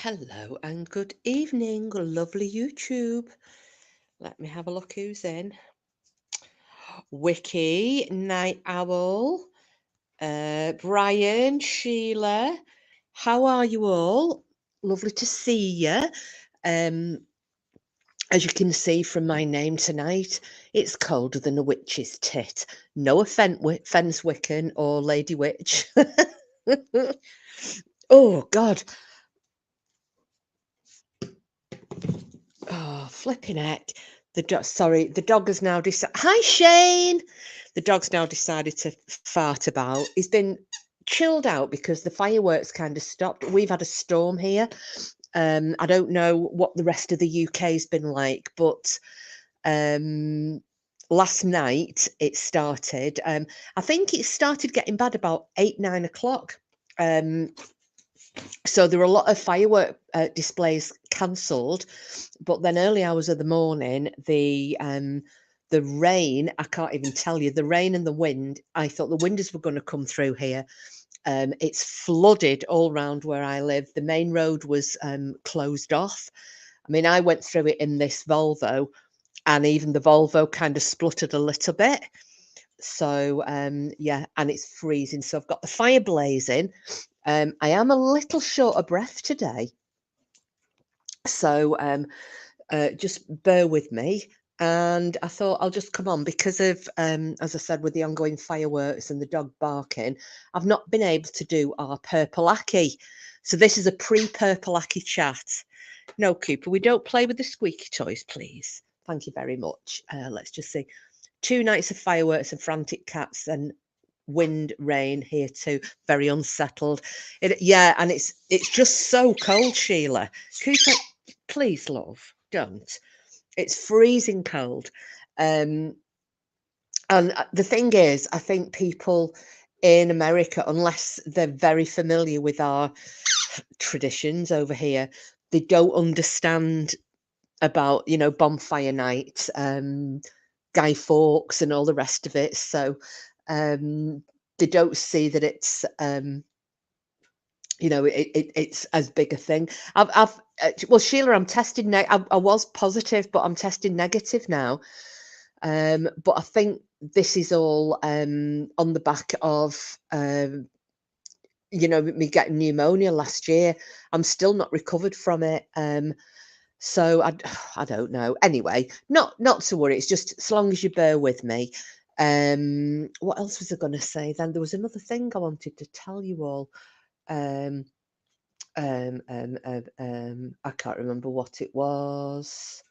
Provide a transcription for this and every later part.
Hello and good evening, lovely YouTube. Let me have a look who's in. Wiki, Night Owl, Brian, Sheila. How are you all? Lovely to see you. Um, as you can see from my name tonight, it's colder than a witch's tit. No offence, Wiccan or Lady Witch. Oh, God. Oh, flipping heck. The dog has now decided. Hi, Shane. The dog's now decided to fart about. He's been chilled out because the fireworks kind of stopped. We've had a storm here. I don't know what the rest of the UK's been like, but last night it started. I think it started getting bad about 8, 9 o'clock. So there were a lot of firework displays cancelled, but then early hours of the morning, the rain, I can't even tell you, the rain and the wind, I thought the windows were going to come through here. It's flooded all round where I live. The main road was closed off. I mean, I went through it in this Volvo, and even the Volvo kind of spluttered a little bit. So yeah, and it's freezing. So I've got the fire blazing. I am a little short of breath today. So just bear with me. And I thought I'll just come on because of, as I said, with the ongoing fireworks and the dog barking, I've not been able to do our Purple Aki. So this is a pre-Purple Aki chat. No, Cooper, we don't play with the squeaky toys, please. Thank you very much. Let's just see. 2 nights of fireworks and frantic cats and wind, rain here too. Very unsettled. Yeah, and it's just so cold, Sheila. Cooper, please, love, don't. It's freezing cold. And the thing is, I think people in America, unless they're very familiar with our traditions over here, they don't understand about, bonfire night, Guy Fawkes and all the rest of it. So they don't see that it's it's as big a thing. Well, Sheila, I'm testing. I was positive, but I'm testing negative now. But I think this is all on the back of me getting pneumonia last year. I'm still not recovered from it. So I don't know. Anyway, not to worry. It's just as long as you bear with me. What else was I going to say? Then there was another thing I wanted to tell you all. I can't remember what it was.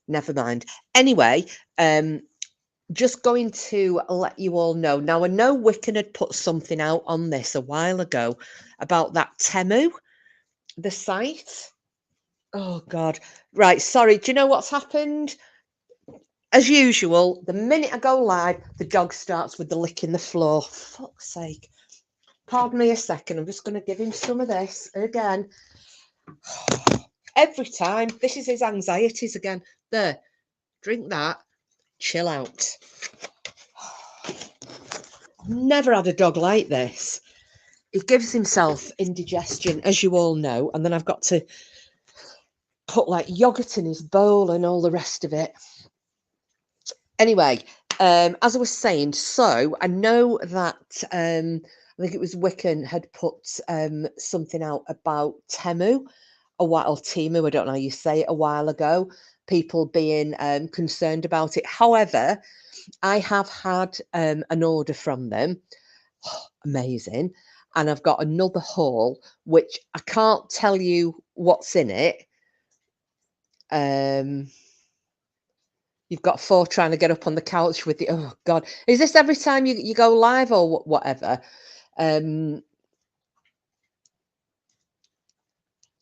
Never mind. Anyway, just going to let you all know. Now, I know Wiccan had put something out on this a while ago about that Temu, the site. Oh, God. Right, sorry. Do you know what's happened? As usual, the minute I go live, the dog starts with the licking the floor. Fuck's sake. Pardon me a second. I'm just going to give him some of this again. Every time. This is his anxieties again. There. Drink that. Chill out. Never had a dog like this. He gives himself indigestion, as you all know, and then I've got to put like yogurt in his bowl and all the rest of it. Anyway, as I was saying, so I know that I think it was Wiccan had put something out about Temu a while, or Timu, I don't know how you say it, a while ago, people being concerned about it. However, I have had an order from them. Amazing. And I've got another haul, which I can't tell you what's in it. You've got 4 trying to get up on the couch with you. Oh, God. Is this every time you go live or whatever?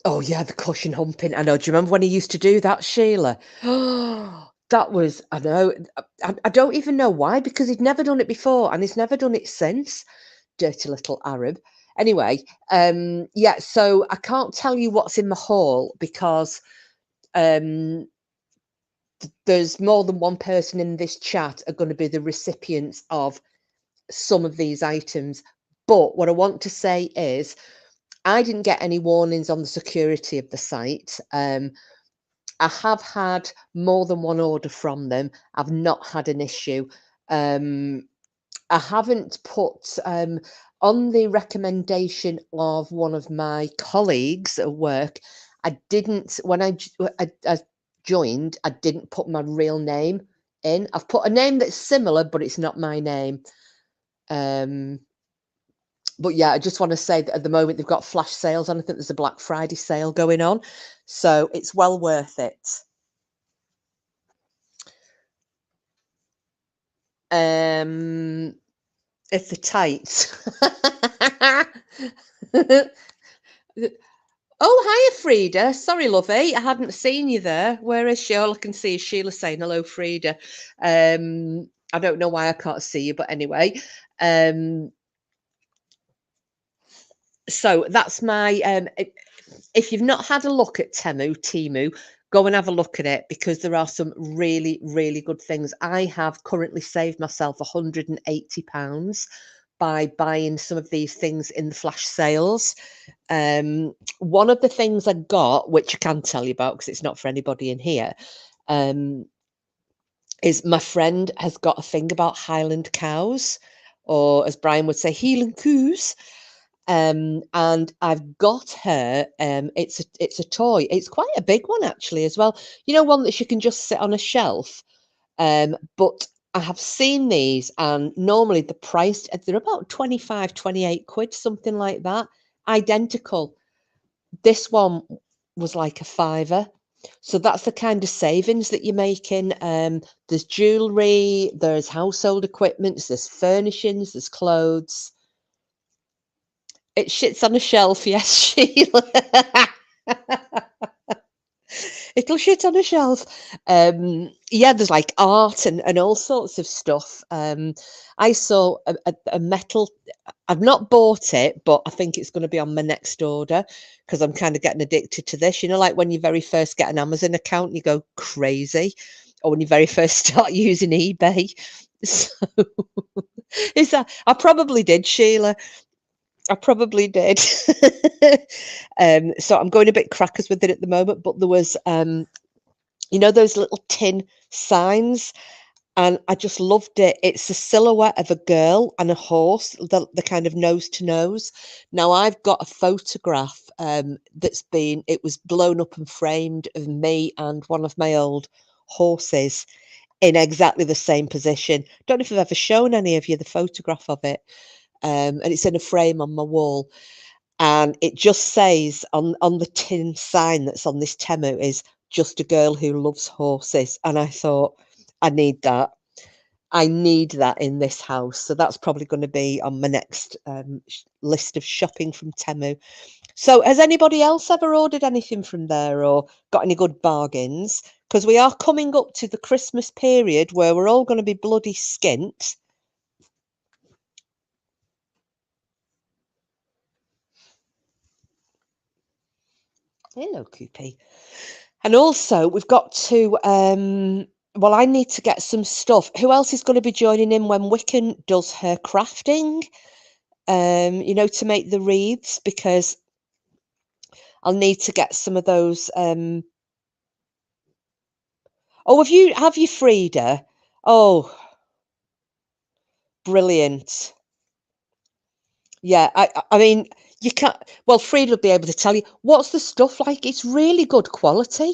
Oh, yeah, the cushion humping. I know. Do you remember when he used to do that, Sheila? Oh, that was, I know. I don't even know why, because he'd never done it before and he's never done it since. Dirty little Arab. Anyway, yeah, so I can't tell you what's in the haul because there's more than one person in this chat are going to be the recipients of some of these items. But what I want to say is I didn't get any warnings on the security of the site. I have had more than one order from them. I've not had an issue. I haven't put on the recommendation of one of my colleagues at work. I didn't when I joined. I didn't put my real name in. I've put a name that's similar, but it's not my name. But yeah, I just want to say that at the moment they've got flash sales on. I think there's a Black Friday sale going on, so it's well worth it. If the tights. Oh, hiya, Frida. Sorry, lovey. I hadn't seen you there. Where is she? All I can see is Sheila saying hello, Frida. I don't know why I can't see you, but anyway. So that's my if you've not had a look at Temu, go and have a look at it, because there are some really, really good things. I have currently saved myself £180 by buying some of these things in the flash sales. One of the things I got, which I can tell you about because it's not for anybody in here, is my friend has got a thing about Highland cows, or as Brian would say, Highland coos. And I've got her. It's a toy. It's quite a big one actually as well. You know, one that she can just sit on a shelf. But I have seen these, and normally the price they're about 25, 28 quid, something like that. Identical. This one was like a fiver. So that's the kind of savings that you're making. There's jewelry, there's household equipment, there's furnishings, there's clothes. It shits on a shelf, yes, Sheila. It'll shit on a shelf. Yeah, there's like art and all sorts of stuff. I saw a metal. I've not bought it, but I think it's going to be on my next order because I'm kind of getting addicted to this. You know, like when you very first get an Amazon account, you go crazy, or when you very first start using eBay. So is that? I probably did, Sheila. I probably did. So I'm going a bit crackers with it at the moment, but there was, you know, those little tin signs, and I just loved it. It's a silhouette of a girl and a horse, the kind of nose to nose. Now I've got a photograph it was blown up and framed of me and one of my old horses in exactly the same position. Don't know if I've ever shown any of you the photograph of it. And it's in a frame on my wall, and it just says on the tin sign that's on this Temu is just a girl who loves horses. And I thought, I need that in this house. So that's probably going to be on my next list of shopping from Temu. So has anybody else ever ordered anything from there or got any good bargains? Because we are coming up to the Christmas period where we're all going to be bloody skint. Hello, Coopy. And also, we've got to, well, I need to get some stuff. Who else is going to be joining in when Wiccan does her crafting? You know, to make the wreaths, because I'll need to get some of those. Oh, have you Frida? Oh, brilliant. Yeah, I mean, you can't. Well, Frida will be able to tell you what's the stuff like. It's really good quality.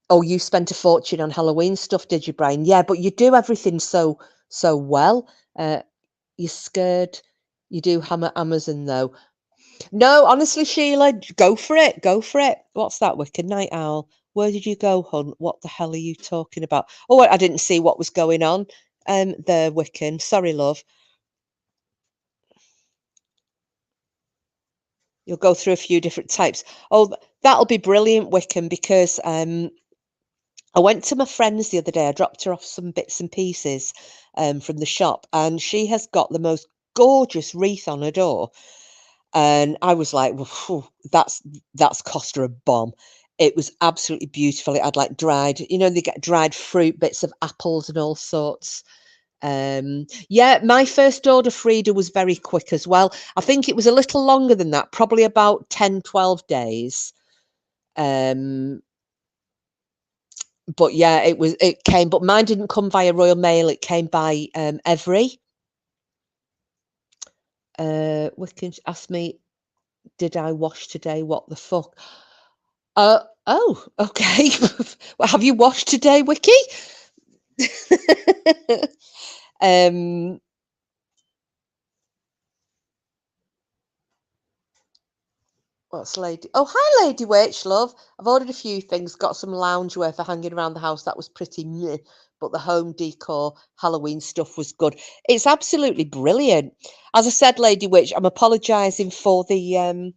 Oh, you spent a fortune on Halloween stuff, did you, Brian? Yeah, but you do everything so well. You're scared. You do hammer Amazon though. No, honestly, Sheila, go for it. Go for it. What's that, Wicked Night Owl? Where did you go, hun? What the hell are you talking about? Oh, I didn't see what was going on. There, Wiccan. Sorry, love. You'll go through a few different types. Oh, that'll be brilliant, Wiccan, because I went to my friend's the other day. I dropped her off some bits and pieces from the shop, and she has got the most gorgeous wreath on her door. And I was like, well, phew, that's cost her a bomb. It was absolutely beautiful. It had like dried, you know, they get dried fruit, bits of apples and all sorts. Yeah, my first order, Frida, was very quick as well. I think it was a little longer than that, probably about 10, 12 days. But yeah, it came, but mine didn't come via Royal Mail. It came by Every. Wiccan asked me, did I wash today? What the fuck? Oh, okay. Well, have you washed today, Wiki? um, What's Lady? Oh, hi, Lady Witch, love. I've ordered a few things. Got some loungewear for hanging around the house. That was pretty meh, but the home decor Halloween stuff was good. It's absolutely brilliant. As I said, Lady Witch, I'm apologising for the. Oh,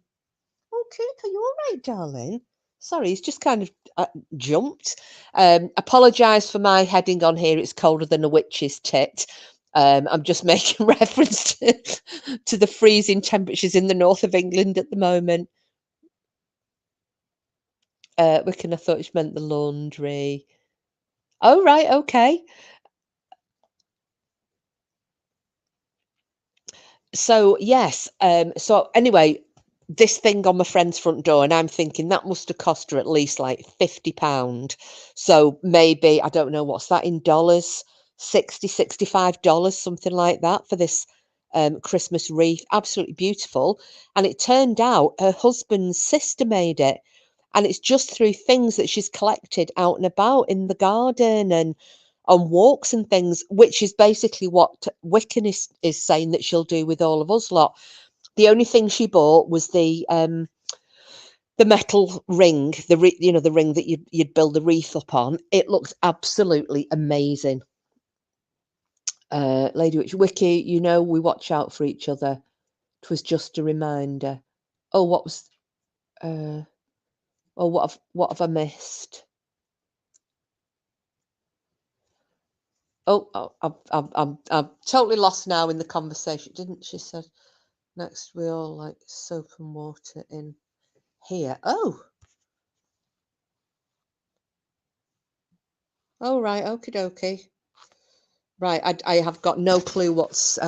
Cooper, you all right, darling? Sorry, he's just kind of jumped. Apologise for my heading on here. It's colder than a witch's tit. I'm just making reference to the freezing temperatures in the north of England at the moment. Wiccan, I thought she meant the laundry. Oh, right, okay. So, yes, so anyway, this thing on my friend's front door, and I'm thinking that must have cost her at least like £50. So maybe, I don't know, what's that in dollars? $65, something like that for this Christmas wreath. Absolutely beautiful. And it turned out her husband's sister made it. And it's just through things that she's collected out and about in the garden and on walks and things, which is basically what Wiccan is saying that she'll do with all of us lot. The only thing she bought was the metal ring, the ring that you'd build the wreath up on. It looks absolutely amazing. Lady Witch, Wiki, we watch out for each other. 'Twas just a reminder. Oh, what was? Oh, what have I missed? Oh, I'm totally lost now in the conversation. Didn't she say next we all like soap and water in here? Oh, right, okie dokie. Right, I have got no clue what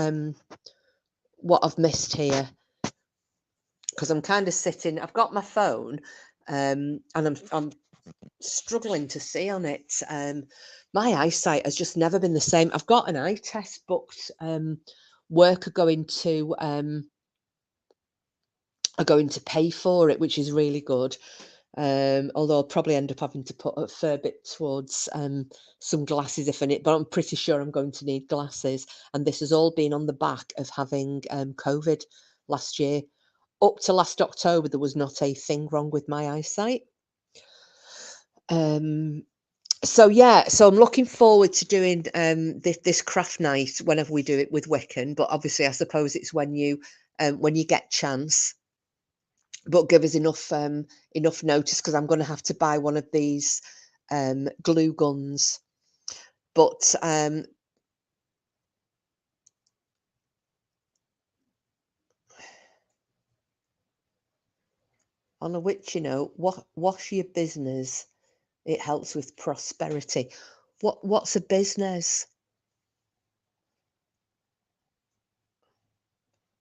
I've missed here because I'm kind of sitting. I've got my phone, and I'm struggling to see on it. My eyesight has just never been the same. I've got an eye test booked. Work are going to pay for it, which is really good. Although I'll probably end up having to put a fair bit towards some glasses if I need, but I'm pretty sure I'm going to need glasses. And this has all been on the back of having COVID last year. Up to last October, there was not a thing wrong with my eyesight. So yeah, so I'm looking forward to doing this craft night whenever we do it with Wiccan. But obviously, I suppose it's when you get chance. But give us enough notice because I'm going to have to buy one of these glue guns. But on a witchy note, wash your business. It helps with prosperity. What's a business?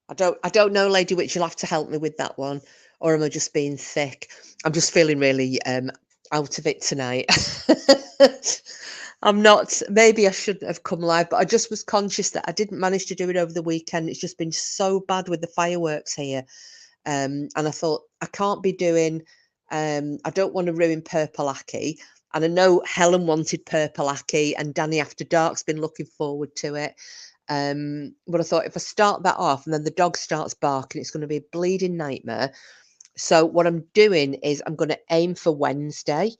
I don't know, Lady Witch. You'll have to help me with that one, or am I just being thick? I'm just feeling really out of it tonight. I'm not. Maybe I shouldn't have come live, but I just was conscious that I didn't manage to do it over the weekend. It's just been so bad with the fireworks here, and I thought I can't be doing. I don't want to ruin Purple Aki, and I know Helen wanted Purple Aki, and Danny After Dark's been looking forward to it. But I thought if I start that off and then the dog starts barking, it's going to be a bleeding nightmare. So what I'm doing is I'm going to aim for Wednesday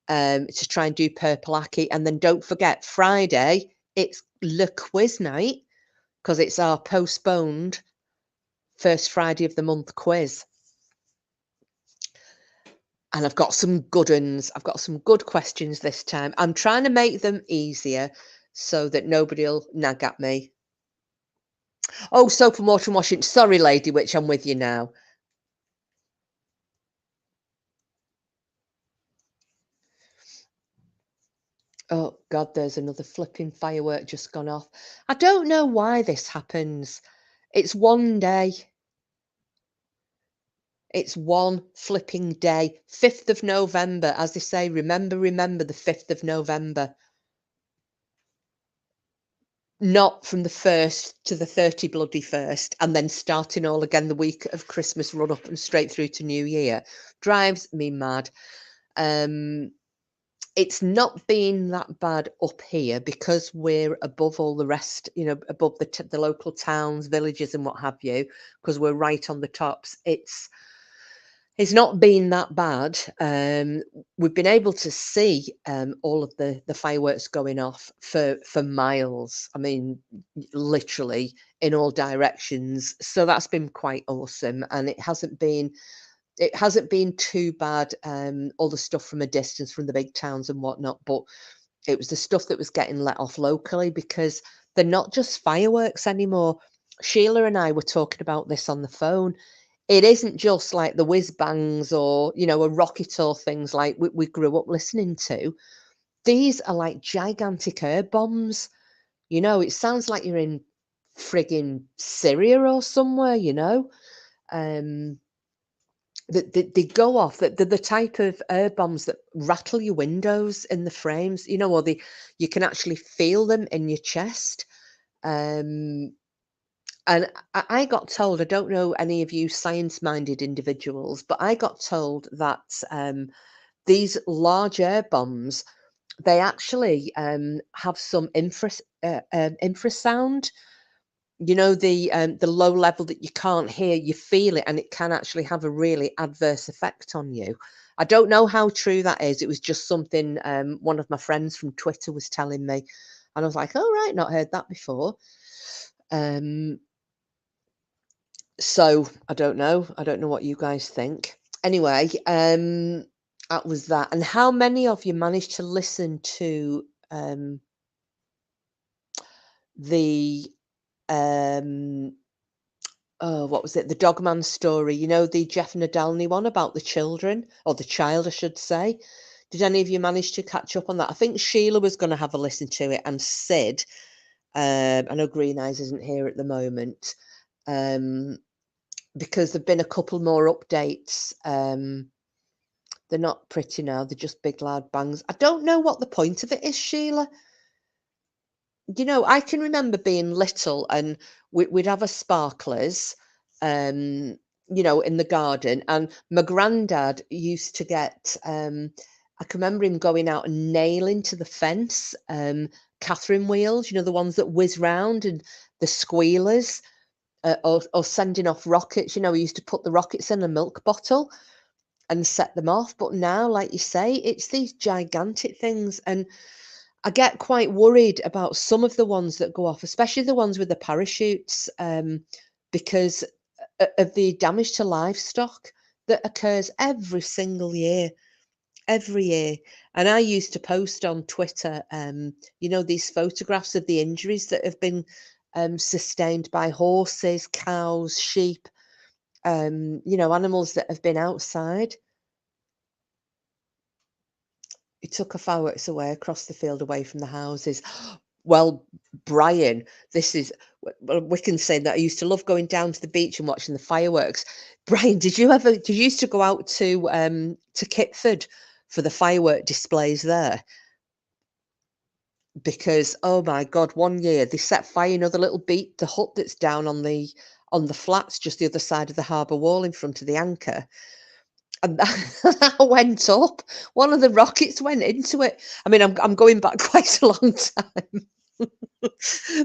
to try and do Purple Aki. And then don't forget, Friday, it's Le Quiz night because it's our postponed first Friday of the month quiz. And I've got some good ones. I've got some good questions this time. I'm trying to make them easier so that nobody will nag at me. Oh, soap and water and washing. Sorry, Lady Witch, I'm with you now. Oh God, there's another flipping firework just gone off. I don't know why this happens. It's one day. It's one flipping day. 5th of November, as they say, remember the 5th of November. Not from the 1st to the 30 bloody 1st, and then starting all again the week of Christmas run up and straight through to New Year. Drives me mad. It's not been that bad up here because we're above all the rest, above the local towns, villages, and what have you, because we're right on the tops. It's not been that bad. We've been able to see all of the fireworks going off for miles. I mean, literally in all directions. So that's been quite awesome, and it hasn't been too bad, all the stuff from a distance from the big towns and whatnot, but it was the stuff that was getting let off locally because they're not just fireworks anymore. Sheila and I were talking about this on the phone. It isn't just like the whiz bangs or, a rocket or things like we grew up listening to. These are like gigantic air bombs. It sounds like you're in frigging Syria or somewhere. Um, they go off. They're the type of air bombs that rattle your windows in the frames, or you can actually feel them in your chest. Um, and I got told, I don't know any of you science-minded individuals, but I got told that these large air bombs, they actually have some infrasound. The low level that you can't hear, you feel it, and it can actually have a really adverse effect on you. I don't know how true that is. It was just something one of my friends from Twitter was telling me, and I was like, "Oh right, not heard that before." Um, so I don't know. I don't know what you guys think. Anyway, that was that. And how many of you managed to listen to the oh, what was it? The Dogman story, the Jeff Nadalny one about the children, or the child, I should say. Did any of you manage to catch up on that? I think Sheila was going to have a listen to it, and Sid. I know Green Eyes isn't here at the moment, because there've been a couple more updates. They're not pretty now; they're just big loud bangs. I don't know what the point of it is, Sheila. I can remember being little and we'd have a sparklers, in the garden. And my granddad used to get, I can remember him going out and nailing to the fence, Catherine wheels, the ones that whiz round and the squealers, or sending off rockets. He used to put the rockets in a milk bottle and set them off. But now, like you say, it's these gigantic things. And I get quite worried about some of the ones that go off, especially the ones with the parachutes, because of the damage to livestock that occurs every single year, every year. And I used to post on Twitter, these photographs of the injuries that have been sustained by horses, cows, sheep, animals that have been outside. He took our fireworks away across the field away from the houses. Well, Brian, this is Wiccan saying that I used to love going down to the beach and watching the fireworks. Brian, did you used to go out to Kitford for the firework displays there? Because oh my God, one year they set fire, the little the hut that's down on the flats just the other side of the harbour wall in front of the anchor. And that went up. One of the rockets went into it. I mean, I'm going back quite a long time.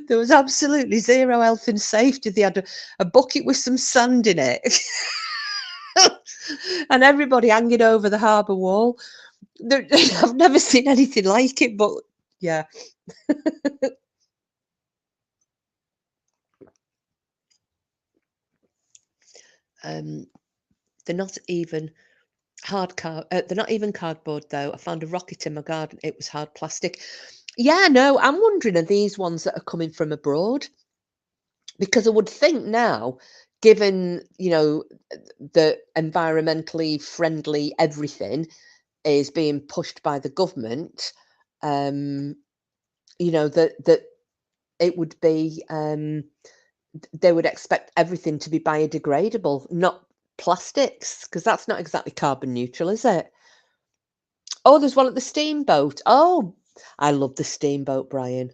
There was absolutely zero health and safety. They had a bucket with some sand in it, and everybody hanging over the harbour wall. I've never seen anything like it, but yeah. They're not even they're not even cardboard though. I found a rocket in my garden. It was hard plastic. Yeah, no, I'm wondering, are these ones that are coming from abroad? Because I would think now, given, the environmentally friendly everything is being pushed by the government, You know, that it would be, they would expect everything to be biodegradable, not plastics, because that's not exactly carbon neutral, is it? Oh, there's one at the Steamboat. Oh, I love the Steamboat, Brian.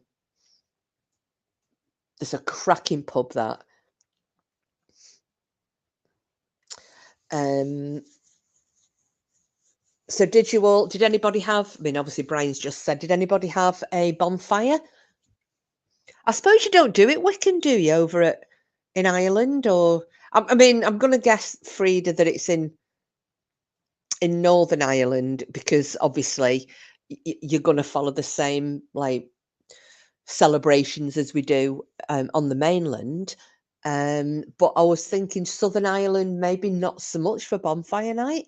It's a cracking pub, that. Um, so did anybody have, I mean, obviously Brian's just said, did anybody have a bonfire? I suppose you don't do it Wicken, do you, over in Ireland? Or I mean, I'm gonna guess, Frida, that it's in Northern Ireland, because obviously you're gonna follow the same, like, celebrations as we do, on the mainland. But I was thinking Southern Ireland, maybe not so much for bonfire night,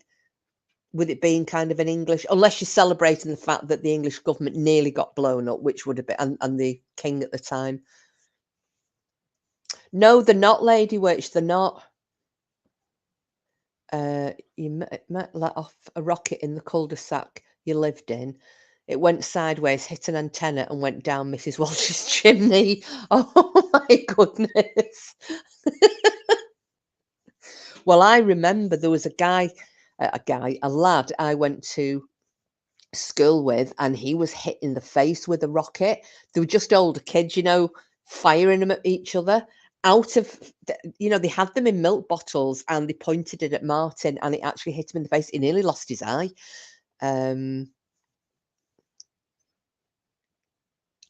with it being kind of an English, unless you're celebrating the fact that the English government nearly got blown up, which would have been, and the king at the time. No, they're not, Lady Witch, they're not. You might let off a rocket in the cul-de-sac you lived in. It went sideways, hit an antenna, and went down Mrs. Walsh's chimney. Oh my goodness. Well, I remember there was a lad I went to school with, and he was hit in the face with a rocket. They were just older kids, firing them at each other. Out of, they had them in milk bottles, and they pointed it at Martin, and it actually hit him in the face. He nearly lost his eye.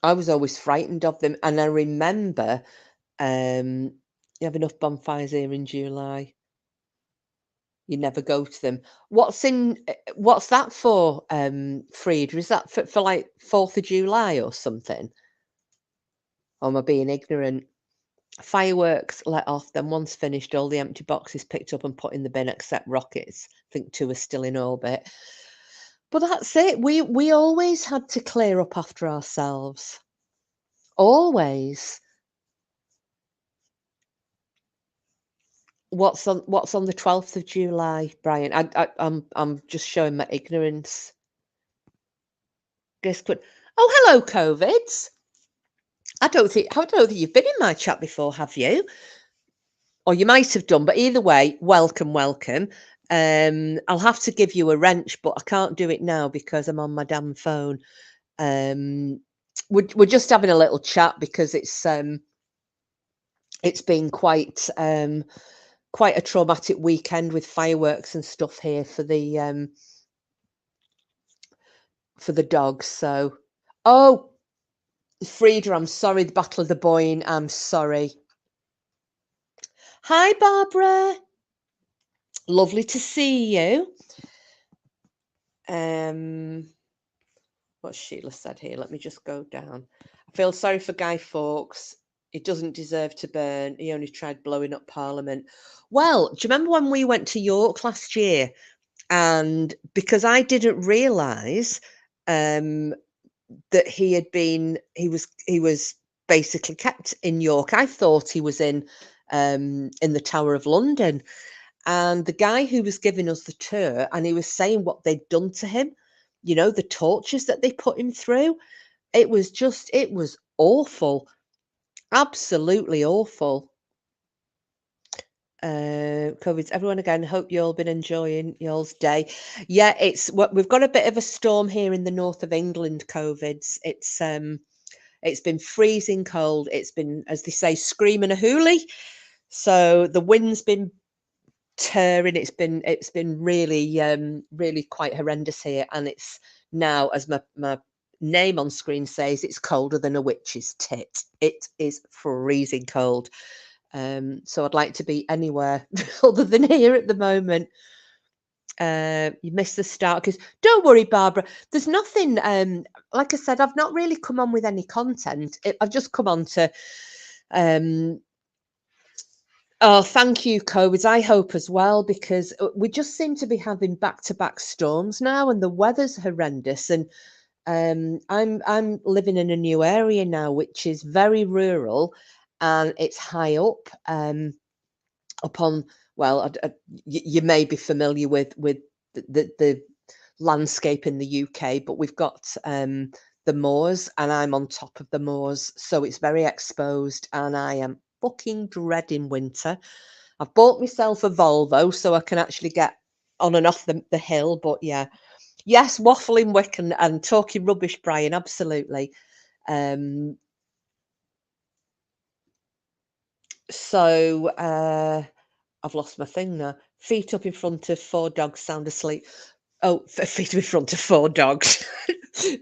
I was always frightened of them, and I remember, you have enough bonfires here in July. You never go to them. What's that for, Frieda? Is that for like 4th of July or something? Or am I being ignorant? Fireworks let off, then once finished, all the empty boxes picked up and put in the bin except rockets. I think 2 are still in orbit. But that's it. We always had to clear up after ourselves. Always. What's on the 12th of July, Brian? I'm just showing my ignorance. Guess what? Oh, hello, COVIDs. I don't think you've been in my chat before, have you? Or you might have done, but either way, welcome. I'll have to give you a wrench, but I can't do it now because I'm on my damn phone. We're just having a little chat because it's been quite a traumatic weekend with fireworks and stuff here for the dogs. So, oh, Frida, I'm sorry, the Battle of the Boyne. I'm sorry. Hi, Barbara. Lovely to see you. What Sheila said here. Let me just go down. I feel sorry for Guy Fawkes. He doesn't deserve to burn. He only tried blowing up Parliament. Well, do you remember when we went to York last year? And because I didn't realise that he was basically kept in York. I thought he was in the Tower of London. And the guy who was giving us the tour, and he was saying what they'd done to him, the tortures that they put him through. It was awful. Absolutely awful. COVID's everyone again. Hope you all been enjoying y'all's day. Yeah, we've got a bit of a storm here in the north of England. COVID's. It's been freezing cold. It's been, as they say, screaming a hoolie. So the wind's been tearing. It's been really quite horrendous here, and it's now, as my name on screen says, it's colder than a witch's tit. It is freezing cold. So I'd like to be anywhere other than here at the moment. You missed the start, because don't worry, Barbara, there's nothing, like I said, I've not really come on with any content. I've just come on to oh, thank you, COVID. I hope as well, because we just seem to be having back-to-back storms now, and the weather's horrendous. And I'm living in a new area now, which is very rural, and it's high up, up on. Well, you may be familiar with the landscape in the UK, but we've got the moors, and I'm on top of the moors, so it's very exposed, and I am fucking dreading winter. I've bought myself a Volvo so I can actually get on and off the hill, but yeah. Yes, waffling Wick and talking rubbish, Brian, absolutely. Um, so I've lost my thing now. Feet up in front of 4 dogs sound asleep. Oh, feet up in front of 4 dogs.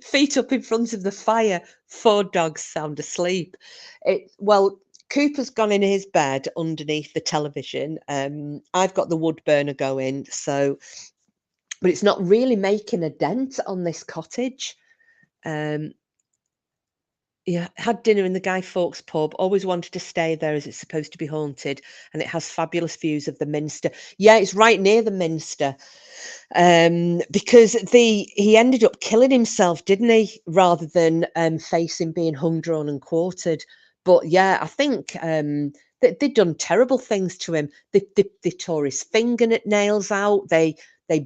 Feet up in front of the fire, 4 dogs sound asleep. Well, Cooper's gone in his bed underneath the television. I've got the wood burner going, so but it's not really making a dent on this cottage. Um, yeah, had dinner in the Guy Fawkes pub. Always wanted to stay there as it's supposed to be haunted, and it has fabulous views of the Minster. Yeah, it's right near the Minster. Because he ended up killing himself, didn't he? Rather than facing being hung, drawn, and quartered. But yeah, I think they'd done terrible things to him. They tore his fingernails out. They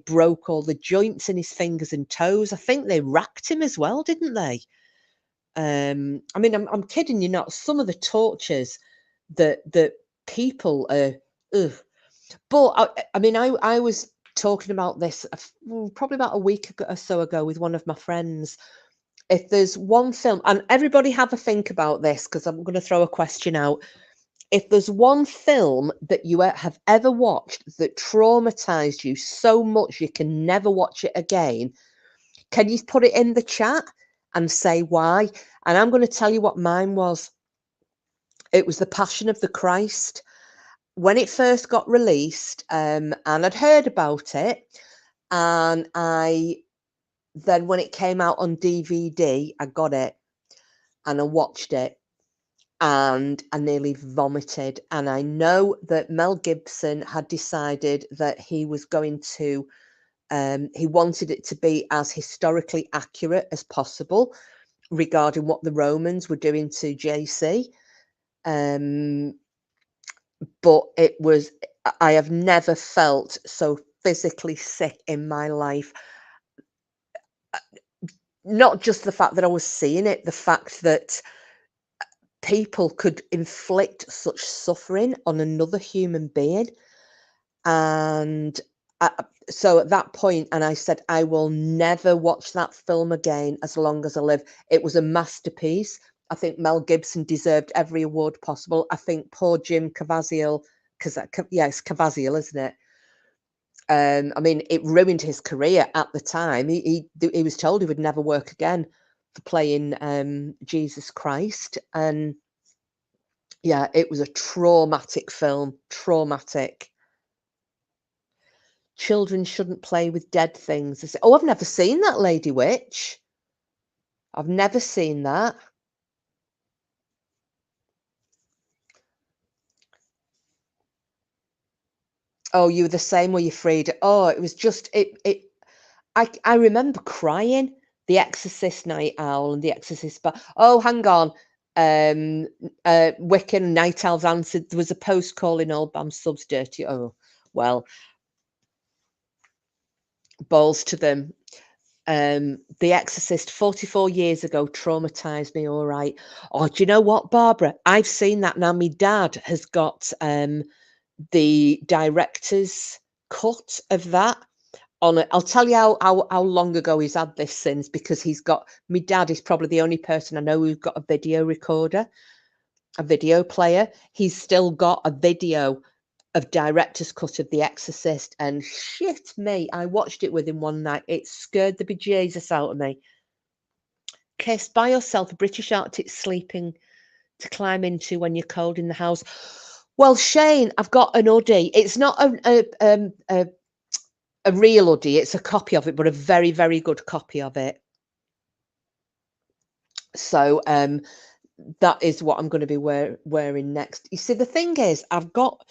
broke all the joints in his fingers and toes. I think they racked him as well, didn't they? I mean, I'm kidding you not. Some of the tortures that people are, ugh. But I mean, I was talking about this probably about a week or so ago with one of my friends. If there's one film, and everybody have a think about this because I'm going to throw a question out. If there's one film that you have ever watched that traumatized you so much you can never watch it again, can you put it in the chat and say why? And I'm going to tell you what mine was. It was The Passion of the Christ. When it first got released, and I'd heard about it, and then when it came out on DVD, I got it and I watched it, and I nearly vomited. And I know that Mel Gibson had decided that he was going to, he wanted it to be as historically accurate as possible regarding what the Romans were doing to JC. But I have never felt so physically sick in my life. Not just the fact that I was seeing it, the fact that people could inflict such suffering on another human being. And so at that point, and I said, I will never watch that film again as long as I live. It was a masterpiece. I think Mel Gibson deserved every award possible. I think poor Jim Caviezel, because yeah, it's Caviezel, isn't it? I mean, it ruined his career at the time. He was told he would never work again for playing Jesus Christ, and yeah, it was a traumatic film. Traumatic. Children shouldn't play with dead things. I say, oh, I've never seen that, Lady Witch. I've never seen that. Oh, you were the same, were you, Frida? Oh, it was just it. I remember crying. The Exorcist Night Owl and The Exorcist. But oh, hang on. Wiccan and Night Owls answered. There was a post calling Old Bam Subs dirty. Oh, well, balls to them. The Exorcist 44 years ago traumatized me. All right. Oh, do you know what, Barbara? I've seen that now. My dad has got the director's cut of that on it. I'll tell you how long ago he's had this since, because he's got, my dad is probably the only person I know who's got a video recorder, a video player. He's still got a video of director's cut of The Exorcist, and shit me, I watched it with him one night. It scared the bejesus out of me. Kiss, buy yourself a British Arctic sleeping to climb into when you're cold in the house. Well, Shane, I've got an hoodie. It's not a real hoodie. It's a copy of it, but a very, very good copy of it. So that is what I'm going to be wearing next. You see, the thing is, I've got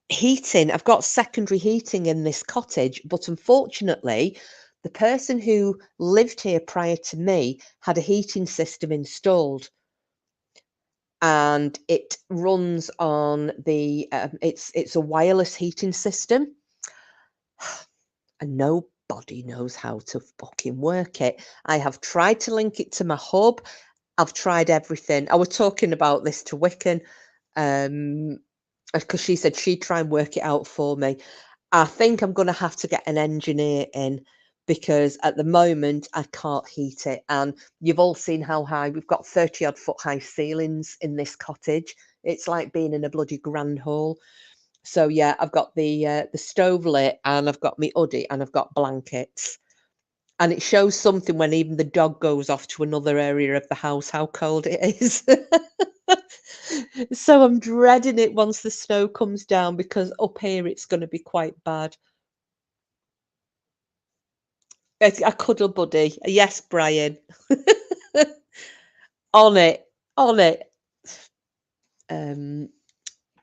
heating. I've got secondary heating in this cottage, but unfortunately, the person who lived here prior to me had a heating system installed, and it runs on the it's a wireless heating system. And nobody knows how to fucking work it. I have tried to link it to my hub. I've tried everything. I was talking about this to Wicken, because she said she'd try and work it out for me. I think I'm going to have to get an engineer in, because at the moment I can't heat it. And you've all seen how high we've got, 30 odd foot high ceilings in this cottage. It's like being in a bloody grand hall. So yeah, I've got the stove lit, and I've got my hoodie, and I've got blankets. And it shows something when even the dog goes off to another area of the house, how cold it is. So I'm dreading it once the snow comes down, because up here it's going to be quite bad. A cuddle buddy. Yes, Brian. On it. On it.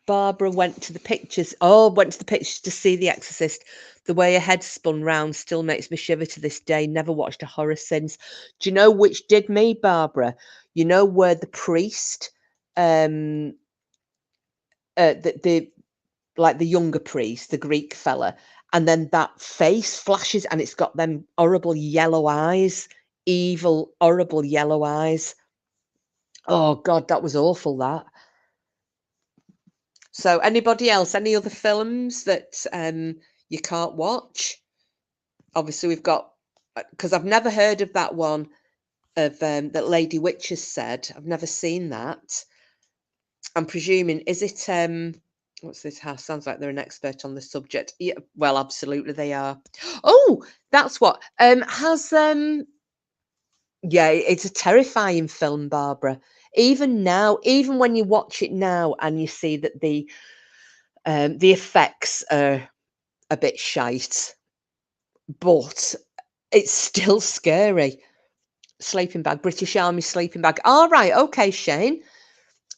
Barbara went to the pictures. Oh, went to the pictures to see The Exorcist. The way her head spun round still makes me shiver to this day. Never watched a horror since. Do you know which did me, Barbara? You know where the priest, the like the younger priest, the Greek fella, and then that face flashes, and it's got them horrible yellow eyes, evil, horrible yellow eyes. Oh God, that was awful. That. So, anybody else? Any other films that you can't watch? Obviously, we've got, because I've never heard of that one of that Lady Witch has said. I've never seen that. I'm presuming, is it what's this house? Sounds like they're an expert on the subject. Yeah, well, absolutely they are. Oh, that's what has yeah, it's a terrifying film, Barbara. Even now, even when you watch it now and you see that the effects are a bit shite, but it's still scary. Sleeping bag, British Army sleeping bag. All right, okay, Shane.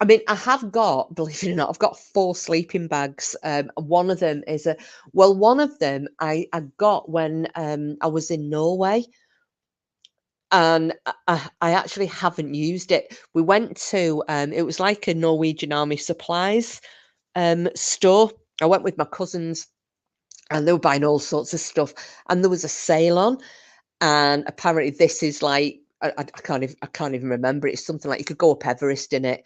I mean, I have got, believe it or not, I've got 4 sleeping bags. One of them is one of them I got when I was in Norway, and I actually haven't used it. We went to, it was like a Norwegian Army supplies store. I went with my cousins, and they were buying all sorts of stuff, and there was a sale on, and apparently this is like, I can't even remember. It's something like you could go up Everest in it,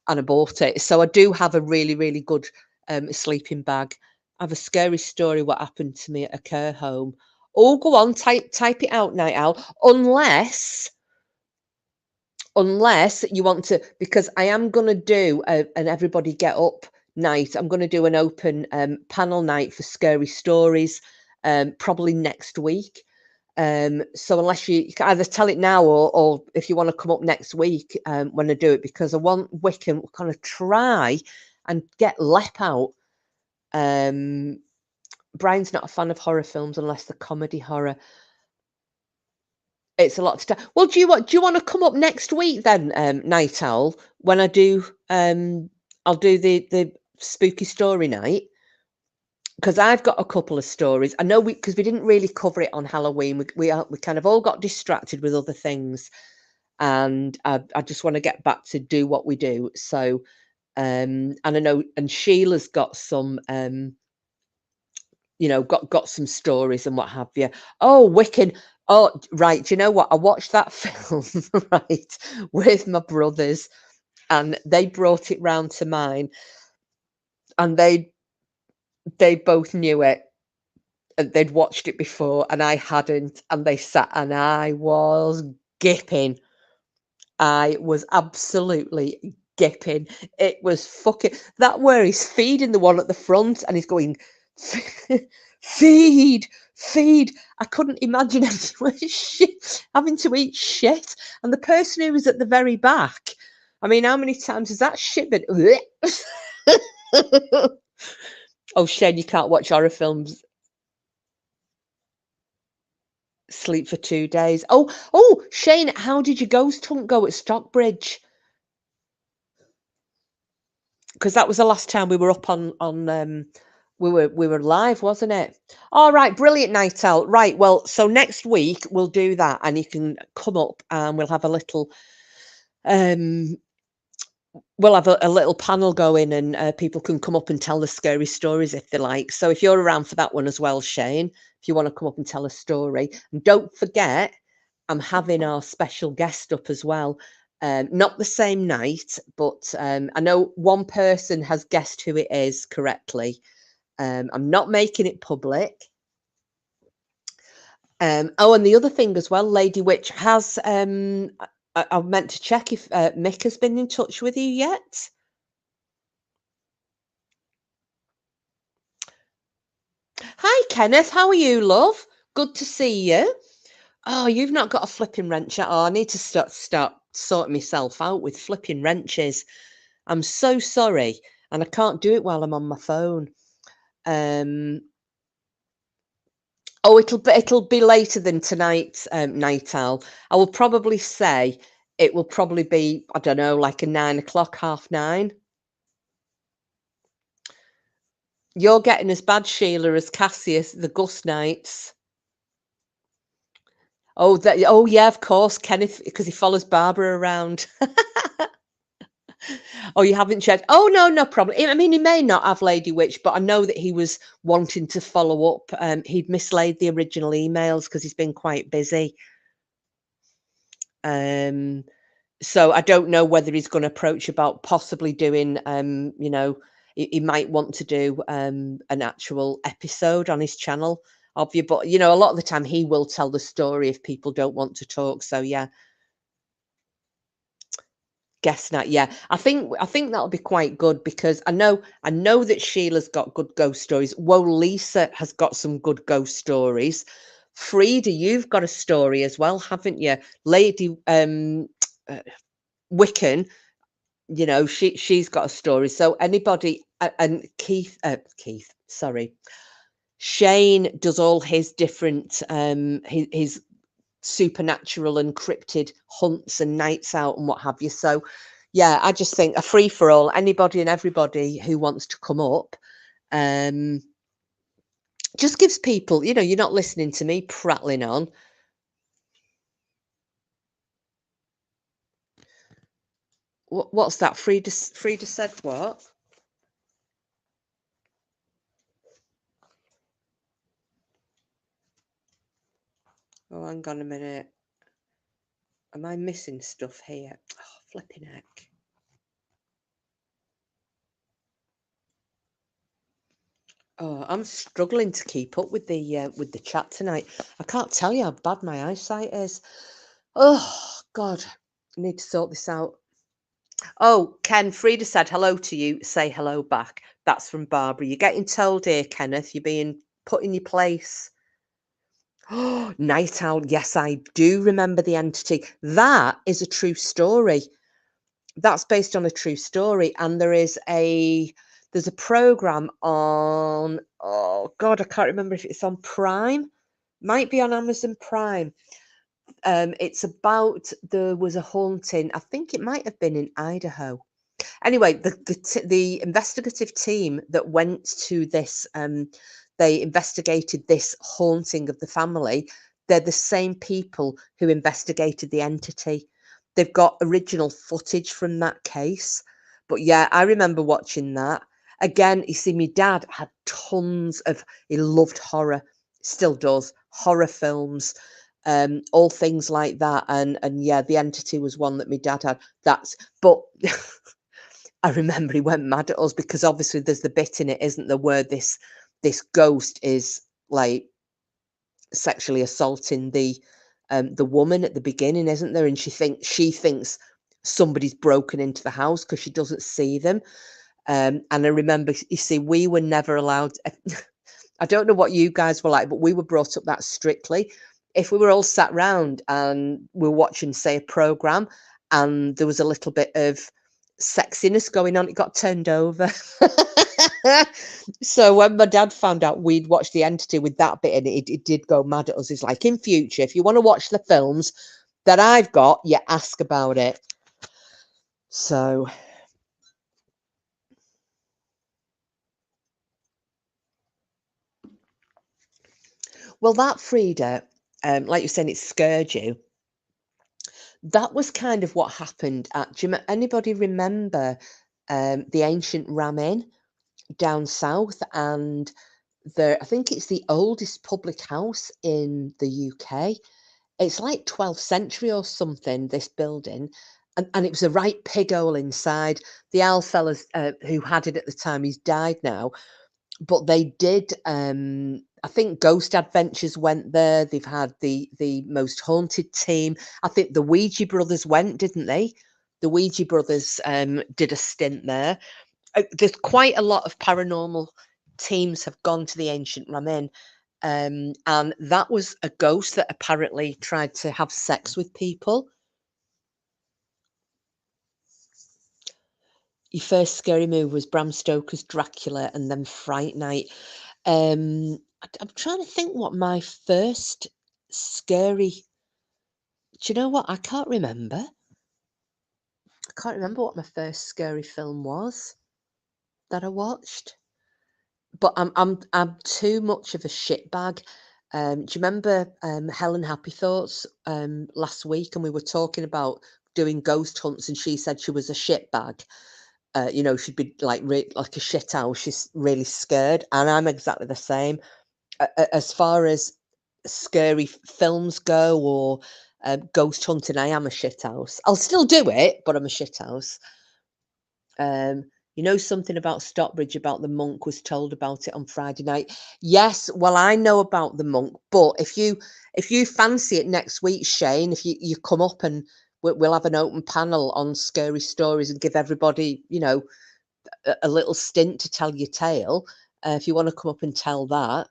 and I bought it. So I do have a really, really good sleeping bag. I have a scary story what happened to me at a care home. Oh, go on, type it out, Night Owl. Unless you want to, because I am going to do an everybody get up night. I'm going to do an open panel night for scary stories, probably next week. So unless you can either tell it now, or if you want to come up next week when I do it, because I want Wickham to kind of try and get Lep out. Brian's not a fan of horror films unless the comedy horror. It's a lot to well, do you want to come up next week then, Night Owl, when I do I'll do the spooky story night, because I've got a couple of stories. I know because we didn't really cover it on Halloween. We kind of all got distracted with other things, and I just want to get back to do what we do. So and I know, and Sheila's got some got some stories and what have you. Oh, Wiccan. Oh, right. Do you know what? I watched that film, right, with my brothers, and they brought it round to mine, and they both knew it, and they'd watched it before, and I hadn't, and they sat, and I was gipping. I was absolutely gipping. It was fucking that where he's feeding the one at the front, and he's going, feed, feed. I couldn't imagine having to eat shit. And the person who was at the very back, I mean, how many times has that shit been? Oh, Shane, you can't watch horror films. Sleep for 2 days. Oh, Shane, how did your ghost hunt go at Stockbridge? Because that was the last time we were up on we were live, wasn't it? All right, brilliant, Night Owl. Right, well, so next week we'll do that, and you can come up and we'll have a little we'll have a little panel going, and people can come up and tell the scary stories if they like. So if you're around for that one as well, Shane, if you want to come up and tell a story, and don't forget, I'm having our special guest up as well. Not the same night, but I know one person has guessed who it is correctly. I'm not making it public. Oh, and the other thing as well, Lady Witch has. I meant to check if Mick has been in touch with you yet. Hi, Kenneth. How are you, love? Good to see you. Oh, you've not got a flipping wrench yet. Oh, I need to start sorting myself out with flipping wrenches. I'm so sorry, and I can't do it while I'm on my phone. Oh, it'll be later than tonight, Night Owl. I will probably say it will probably be, I don't know, like a 9 o'clock, 9:30. You're getting as bad, Sheila, as Cassius, the Gus Nights. Oh yeah, of course, Kenneth, because he follows Barbara around. Oh, you haven't checked? Oh no, no problem. I mean, he may not have, Lady Witch, but I know that he was wanting to follow up. He'd mislaid the original emails because he's been quite busy. So I don't know whether he's going to approach about possibly doing, he might want to do an actual episode on his channel of you, but a lot of the time he will tell the story if people don't want to talk. So yeah, guess not. Yeah, I think that'll be quite good because I know that Sheila's got good ghost stories. Whoa, Lisa has got some good ghost stories. Frida, you've got a story as well, haven't you? Lady uh, Wiccan, she's got a story. So anybody, and Keith, sorry, Shane does all his different his supernatural and cryptid hunts and nights out and what have you. So yeah, I just think a free for all, anybody and everybody who wants to come up, um just gives people, you're not listening to me prattling on. What's that? Frida said what? Oh, hang on a minute. Am I missing stuff here? Oh, flipping heck. Oh, I'm struggling to keep up with the chat tonight. I can't tell you how bad my eyesight is. Oh God, I need to sort this out. Oh, Ken, Frida said hello to you. Say hello back. That's from Barbara. You're getting told here, Kenneth. You're being put in your place. Oh, Night Owl. Yes, I do remember the entity. That is a true story. That's based on a true story, and there's a program on, oh God, I can't remember if it's on Prime, might be on Amazon Prime. It's about, there was a haunting, I think it might have been in Idaho. Anyway, the investigative team that went to this, they investigated this haunting of the family. They're the same people who investigated the entity. They've got original footage from that case. But yeah, I remember watching that. Again, you see, my dad had tons of, he loved horror, still does, horror films, all things like that. And yeah, the entity was one that my dad had. But I remember he went mad at us because obviously there's the bit in it, isn't there, where this ghost is like sexually assaulting the woman at the beginning, isn't there? And she thinks somebody's broken into the house because she doesn't see them. And I remember, you see, we were never allowed. I don't know what you guys were like, but we were brought up that strictly. If we were all sat round and we were watching, say, a program, and there was a little bit of sexiness going on, it got turned over. So when my dad found out we'd watched The Entity with that bit in it, it did go mad at us. He's like, in future, if you want to watch the films that I've got, you ask about it. So, well, that Frida, like you're saying, it scared you. That was kind of what happened at. Anybody remember the ancient Ram Inn down south? And I think it's the oldest public house in the UK. It's like 12th century or something, this building. And it was a right pig hole inside. The owl fellas who had it at the time, he's died now. But they did, I think Ghost Adventures went there. They've had the Most Haunted team. I think the Ouija brothers went, didn't they? The Ouija brothers did a stint there. There's quite a lot of paranormal teams have gone to the ancient Ramin. And that was a ghost that apparently tried to have sex with people. Your first scary movie was Bram Stoker's Dracula and then Fright Night. I'm trying to think what my first scary. Do you know what? I can't remember. I can't remember what my first scary film was that I watched. But I'm too much of a shitbag. Do you remember Helen Happy Thoughts last week, and we were talking about doing ghost hunts, and she said she was a shitbag. She'd be like like a shit house. She's really scared, and I'm exactly the same. As far as scary films go or ghost hunting, I am a shit house. I'll still do it, but I'm a shit house. You know something about Stockbridge about the monk was told about it on Friday night. Yes, well, I know about the monk, but if you fancy it next week, Shane, if you come up and we'll have an open panel on scary stories and give everybody, a little stint to tell your tale. If you want to come up and tell that.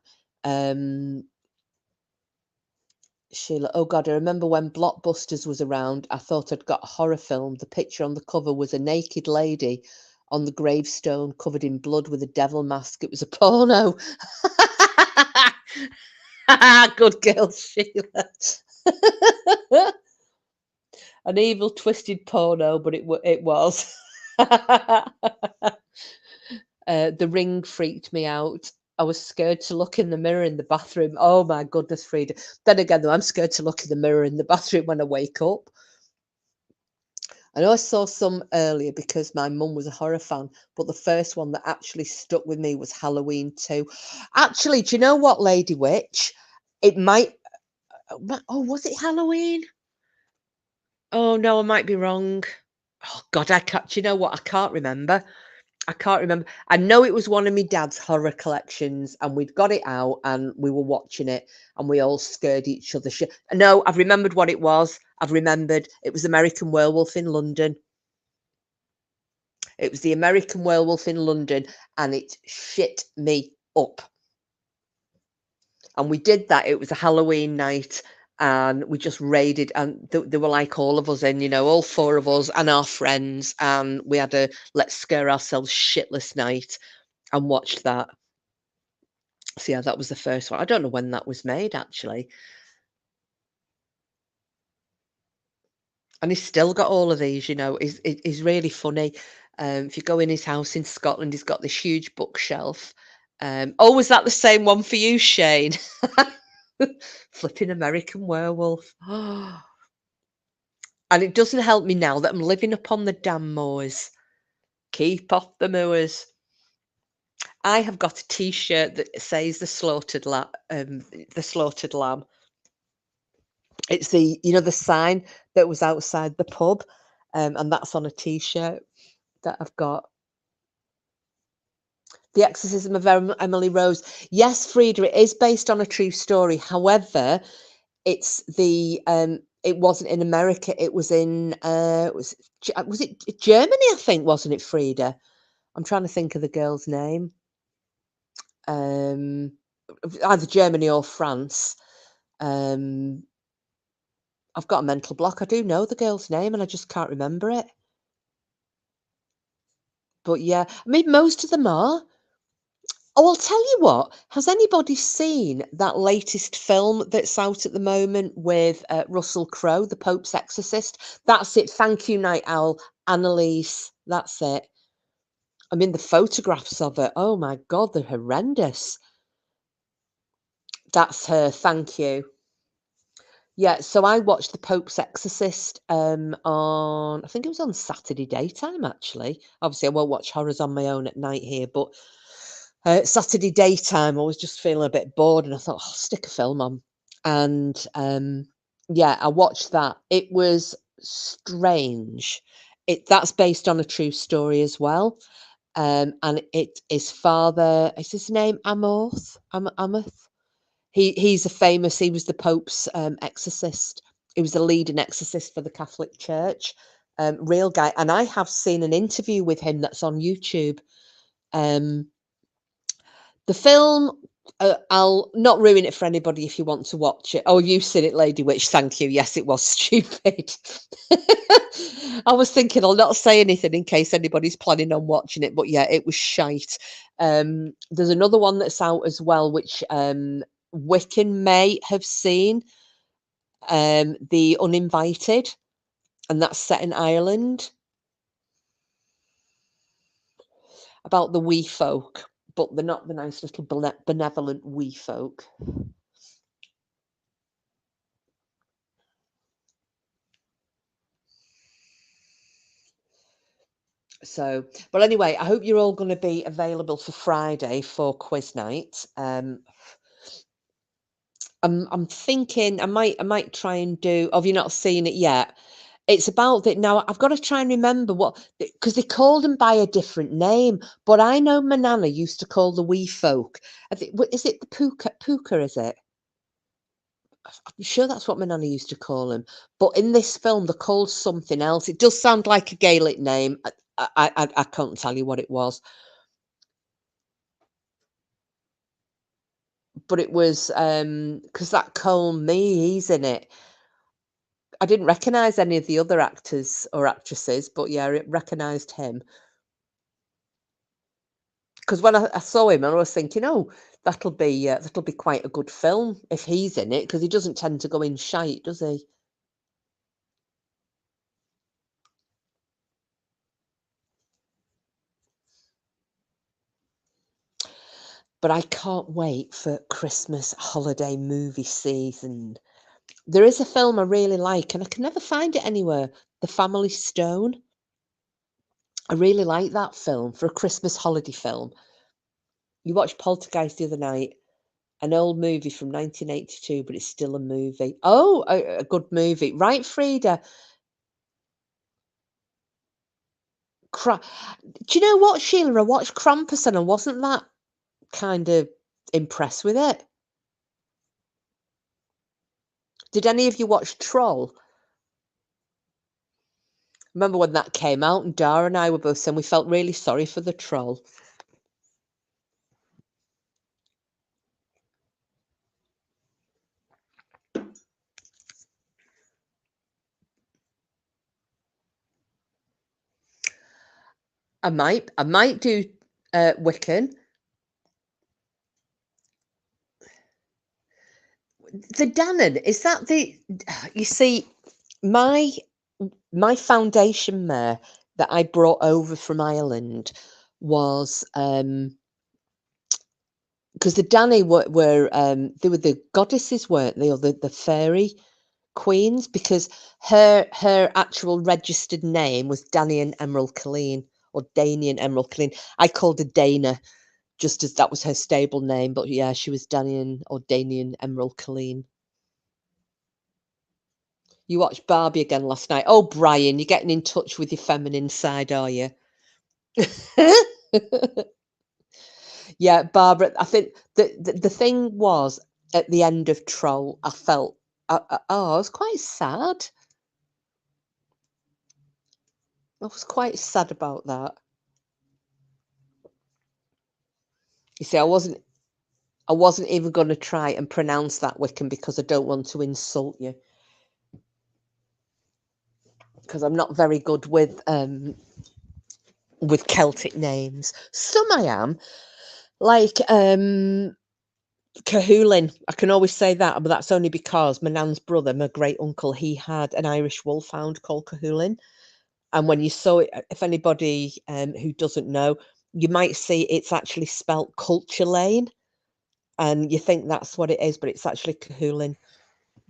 Sheila, oh God, I remember when Blockbusters was around, I thought I'd got a horror film. The picture on the cover was a naked lady on the gravestone covered in blood with a devil mask. It was a porno. Good girl, Sheila. An evil, twisted porno, but it was. The Ring freaked me out. I was scared to look in the mirror in the bathroom. Oh my goodness, Frida. Then again, though, I'm scared to look in the mirror in the bathroom when I wake up. I know I saw some earlier because my mum was a horror fan, but the first one that actually stuck with me was Halloween 2. Actually, do you know what, Lady Witch? It might. Oh, was it Halloween? Oh no, I might be wrong. Oh God, I can't. Do you know what? I can't remember. I can't remember. I know it was one of my dad's horror collections, and we'd got it out and we were watching it, and we all scared each other. No, I've remembered what it was. I've remembered. It was American Werewolf in London. It was the American Werewolf in London, and it shit me up. And we did that. It was a Halloween night, and we just raided, and they were like all of us in, all 4 of us and our friends, and we had a let's scare ourselves shitless night and watched that. So yeah, that was the first one. I don't know when that was made actually. And he's still got all of these, he's really funny. If you go in his house in Scotland, he's got this huge bookshelf. Oh, was that the same one for you, Shane? Flipping American Werewolf. And it doesn't help me now that I'm living up on the damn moors. Keep off the moors. I have got a T-shirt that says the slaughtered lamb. It's the sign that was outside the pub, and that's on a T-shirt that I've got. The Exorcism of Emily Rose. Yes, Frida, it is based on a true story. However, it's it wasn't in America. It was in was it Germany? I think, wasn't it, Frida? I'm trying to think of the girl's name. Either Germany or France. I've got a mental block. I do know the girl's name, and I just can't remember it. But yeah, I mean, most of them are. Oh, I'll tell you what. Has anybody seen that latest film that's out at the moment with Russell Crowe, The Pope's Exorcist? That's it. Thank you, Night Owl. Annalise. That's it. I mean, the photographs of her. Oh my God, they're horrendous. That's her. Thank you. Yeah, so I watched The Pope's Exorcist on, I think it was on Saturday daytime actually. Obviously, I won't watch horrors on my own at night here, but Saturday daytime, I was just feeling a bit bored, and I thought, oh, stick a film on. And yeah, I watched that. It was strange. That's based on a true story as well. And it is Father, is his name Amoth? Amoth? He was the Pope's exorcist. He was the leading exorcist for the Catholic Church. Real guy. And I have seen an interview with him that's on YouTube. Um, the film, I'll not ruin it for anybody if you want to watch it. Oh, you've seen it, Lady Witch. Thank you. Yes, it was stupid. I was thinking I'll not say anything in case anybody's planning on watching it, but yeah, it was shite. There's another one that's out as well, which Wiccan may have seen, The Uninvited, and that's set in Ireland, about the wee folk, but they're not the nice little benevolent wee folk. So, but anyway, I hope you're all going to be available for Friday for quiz night. I'm thinking I might try and do. Have you not seen it yet? It's about that now. I've got to try and remember what, because they called them by a different name. But I know my nana used to call the wee folk. I think, is it the puka? Puka, is it? I'm sure that's what my nana used to call him. But in this film, they're called something else. It does sound like a Gaelic name. I can't tell you what it was, but it was because that Cole Me, he's in it. I didn't recognise any of the other actors or actresses, but yeah, I recognised him because when I saw him, I was thinking, oh, that'll be quite a good film if he's in it, because he doesn't tend to go in shite, does he? But I can't wait for Christmas holiday movie season. There is a film I really like, and I can never find it anywhere. The Family Stone. I really like that film for a Christmas holiday film. You watched Poltergeist the other night, an old movie from 1982, but it's still a movie. Oh, a good movie. Right, Frida? Cra- Do you know what, Sheila? I watched Krampus and I wasn't that kind of impressed with it. Did any of you watch Troll? Remember when that came out and Dara and I were both saying we felt really sorry for the troll. I might do Wiccan. The Dannon, is that the, you see, my my foundation mare that I brought over from Ireland was because the Danny were they were the goddesses, weren't they, or the fairy queens? Because her actual registered name was Danian Emerald Colleen, or Danian Emerald Colleen. I called her Dana just as that was her stable name, but yeah, she was Danian or Danian Emerald Colleen. You watched Barbie again last night. Oh, Brian, you're getting in touch with your feminine side, are you? Yeah, Barbara, I think the thing was, at the end of Troll, I felt, I was quite sad. I was quite sad about that. You see, I wasn't even going to try and pronounce that, Wiccan, because I don't want to insult you. Because I'm not very good with Celtic names. Some I am, like Cahulin. I can always say that, but that's only because my nan's brother, my great uncle, he had an Irish wolfhound called Cahulin. And when you saw it, if anybody who doesn't know, you might see it's actually spelt Culture Lane, and you think that's what it is, but it's actually Cahulin.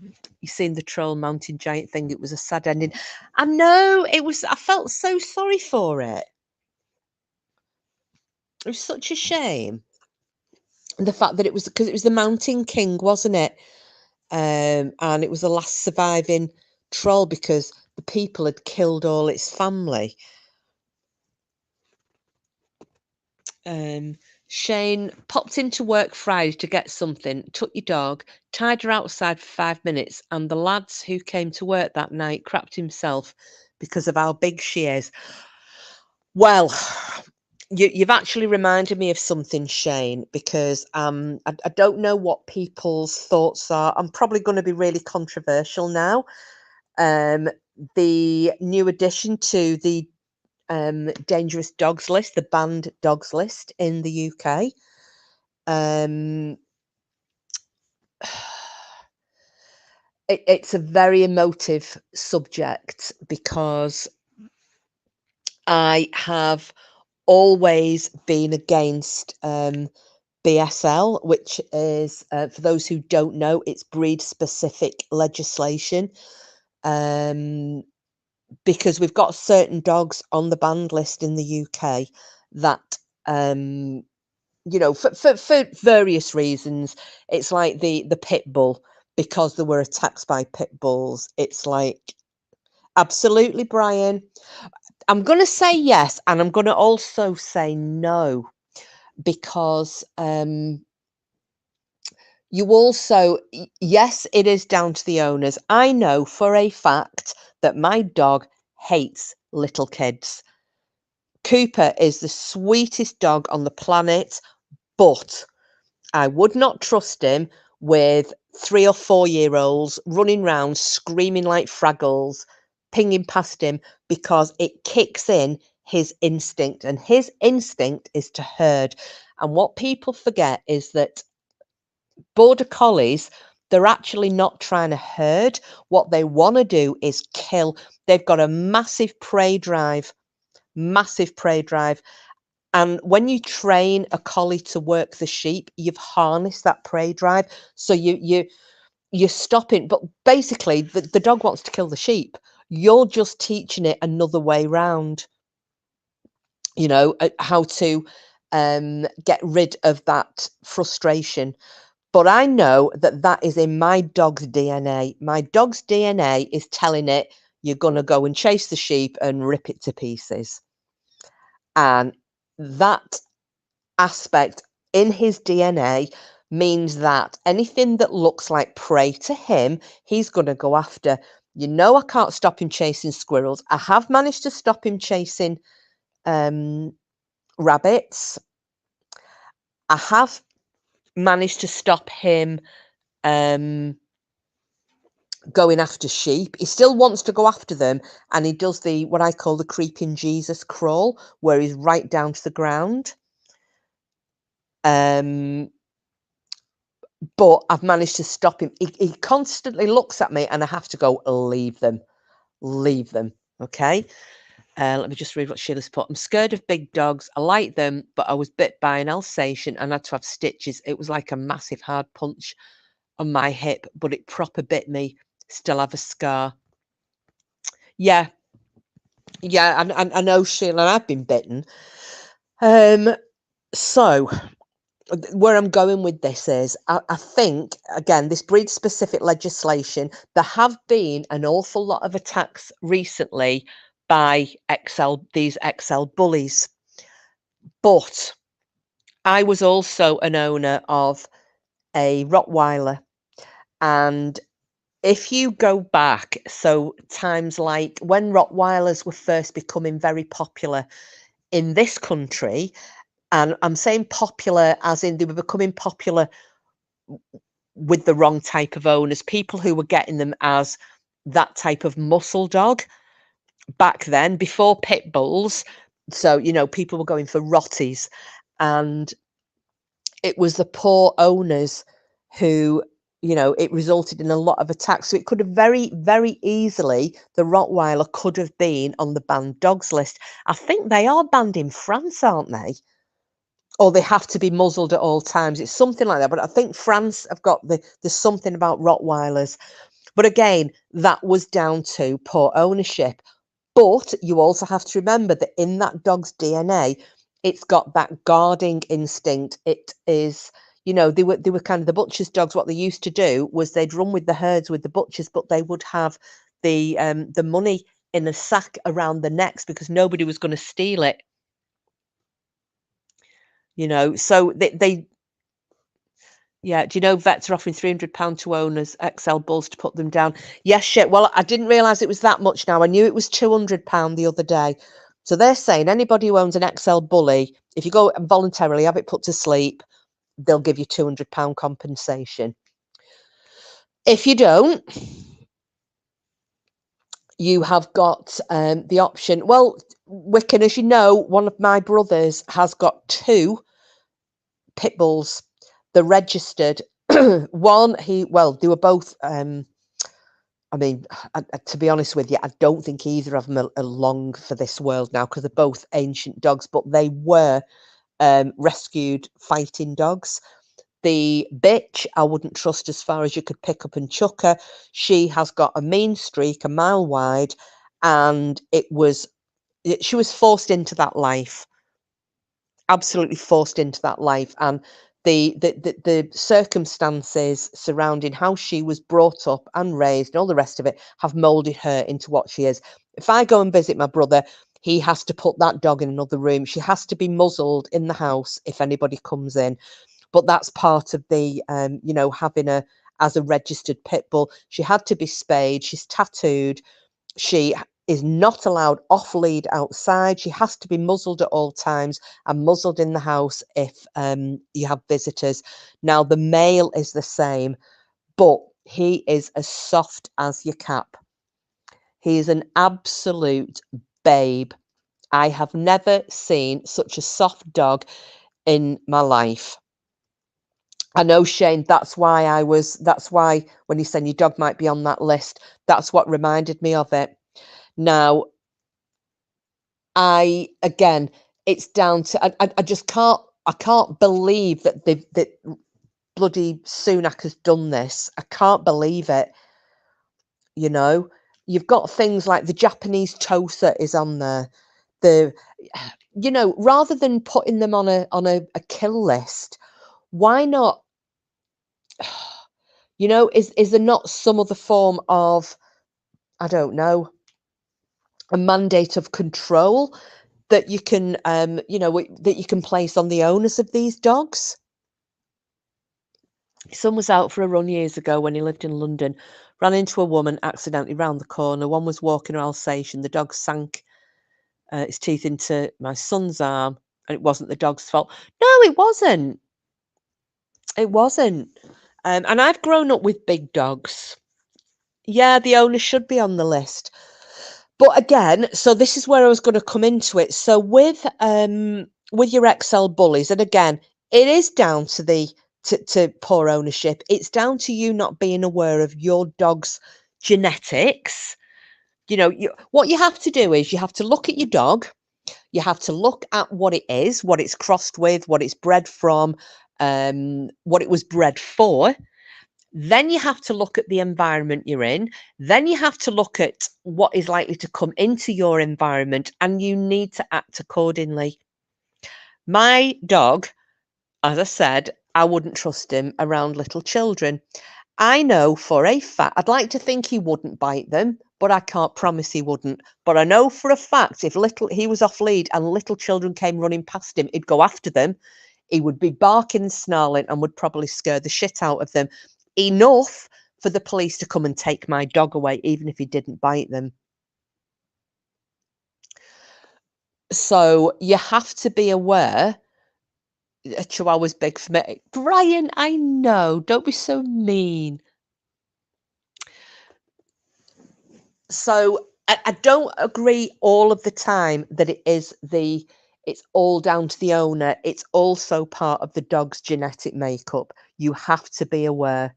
You seen the Troll Mountain Giant thing? It was a sad ending. I know, it was. I felt so sorry for it. It was such a shame. The fact that it was because it was the Mountain King, wasn't it? And it was the last surviving troll because the people had killed all its family. Shane popped into work Friday to get something, took your dog, tied her outside for 5 minutes, and the lads who came to work that night crapped himself because of how big she is. Well, you've actually reminded me of something, Shane, because I don't know what people's thoughts are. I'm probably going to be really controversial now. The new addition to the dangerous dogs list, the banned dogs list in the UK. It's a very emotive subject because I have always been against BSL, which is, for those who don't know, it's breed specific legislation. Because we've got certain dogs on the banned list in the UK that, for various reasons, it's like the pit bull, because there were attacks by pit bulls. It's like, absolutely, Brian. I'm going to say yes, and I'm going to also say no, because you also, yes, it is down to the owners. I know for a fact that my dog hates little kids. Cooper is the sweetest dog on the planet, but I would not trust him with 3 or 4-year-olds running round screaming like Fraggles, pinging past him, because it kicks in his instinct, and his instinct is to herd. And what people forget is that border collies, they're actually not trying to herd. What they want to do is kill. They've got a massive prey drive, massive prey drive. And when you train a collie to work the sheep, you've harnessed that prey drive. So you're stopping, but basically the dog wants to kill the sheep. You're just teaching it another way round, how to get rid of that frustration. But I know that that is in my dog's DNA. My dog's DNA is telling it, you're going to go and chase the sheep and rip it to pieces. And that aspect in his DNA means that anything that looks like prey to him, he's going to go after. I can't stop him chasing squirrels. I have managed to stop him chasing rabbits. I have managed to stop him going after sheep. He still wants to go after them, and he does what I call the creeping Jesus crawl, where he's right down to the ground. But I've managed to stop him. He constantly looks at me, and I have to go, leave them. Okay. Let me just read what Sheila's put. I'm scared of big dogs. I like them, but I was bit by an Alsatian and had to have stitches. It was like a massive hard punch on my hip, but it proper bit me. Still have a scar. Yeah. I know, Sheila, I've been bitten. So where I'm going with this is, I think, again, this breed specific legislation, there have been an awful lot of attacks recently by these XL bullies. But I was also an owner of a Rottweiler, and if you go back, so times like when Rottweilers were first becoming very popular in this country, and I'm saying popular as in they were becoming popular with the wrong type of owners, people who were getting them as that type of muscle dog back then, before pit bulls. So, people were going for Rotties, and it was the poor owners who, it resulted in a lot of attacks. So it could have very, very easily, the Rottweiler could have been on the banned dogs list. I think they are banned in France, aren't they? or they have to be muzzled at all times. It's something like that. But I think France have got there's something about Rottweilers. But again, that was down to poor ownership. But you also have to remember that in that dog's DNA, it's got that guarding instinct. It is, they were kind of the butcher's dogs. What they used to do was they'd run with the herds with the butchers, but they would have the money in a sack around the necks because nobody was going to steal it. So they yeah. Do you know vets are offering £300 to owners XL bulls to put them down? Yes, shit. Well, I didn't realise it was that much now. I knew it was £200 the other day. So they're saying anybody who owns an XL bully, if you go and voluntarily have it put to sleep, they'll give you £200 compensation. If you don't, you have got the option. Well, Wicken, as you know, one of my brothers has got 2 pit bulls. They're registered. One, they were both. I mean, to be honest with you, I don't think either of them are long for this world now because they're both ancient dogs, but they were rescued fighting dogs. The bitch, I wouldn't trust as far as you could pick up and chuck her. She has got a mean streak, a mile wide, and she was forced into that life. Absolutely forced into that life, and the circumstances surrounding how she was brought up and raised and all the rest of it have molded her into what she is. If I go and visit my brother, he has to put that dog in another room. She has to be muzzled in the house if anybody comes in. But that's part of the having her as a registered pit bull. She had to be spayed. She's tattooed. She is not allowed off lead outside. She has to be muzzled at all times and muzzled in the house if you have visitors. Now, the male is the same, but he is as soft as your cap. He is an absolute babe. I have never seen such a soft dog in my life. I know, Shane, that's why when you said your dog might be on that list, that's what reminded me of it. Now, it's down to I just can't believe that that bloody Sunak has done this. I can't believe it. You've got things like the Japanese Tosa is on there. Rather than putting them on a kill list, why not? Is there not some other form of, I don't know, a mandate of control that you can that you can place on the owners of these dogs? His son was out for a run years ago when he lived in London, ran into a woman accidentally round the corner. One was walking her Alsatian. The dog sank its teeth into my son's arm, and it wasn't the dog's fault. No, it wasn't. It wasn't. And I've grown up with big dogs. Yeah, the owner should be on the list. But again, so this is where I was going to come into it. So with your XL bullies, and again, it is down to to poor ownership. It's down to you not being aware of your dog's genetics. What you have to do is you have to look at your dog. You have to look at what it is, what it's crossed with, what it's bred from, what it was bred for. Then you have to look at the environment you're in. Then you have to look at what is likely to come into your environment, and you need to act accordingly. My dog, as I said, I wouldn't trust him around little children. I know for a fact, I'd like to think he wouldn't bite them, but I can't promise he wouldn't. But I know for a fact if he was off lead and little children came running past him, he'd go after them. He would be barking and snarling and would probably scare the shit out of them. Enough for the police to come and take my dog away, even if he didn't bite them. So you have to be aware. A Chihuahua's big for me. Brian, I know. Don't be so mean. So I don't agree all of the time that it's all down to the owner. It's also part of the dog's genetic makeup. You have to be aware.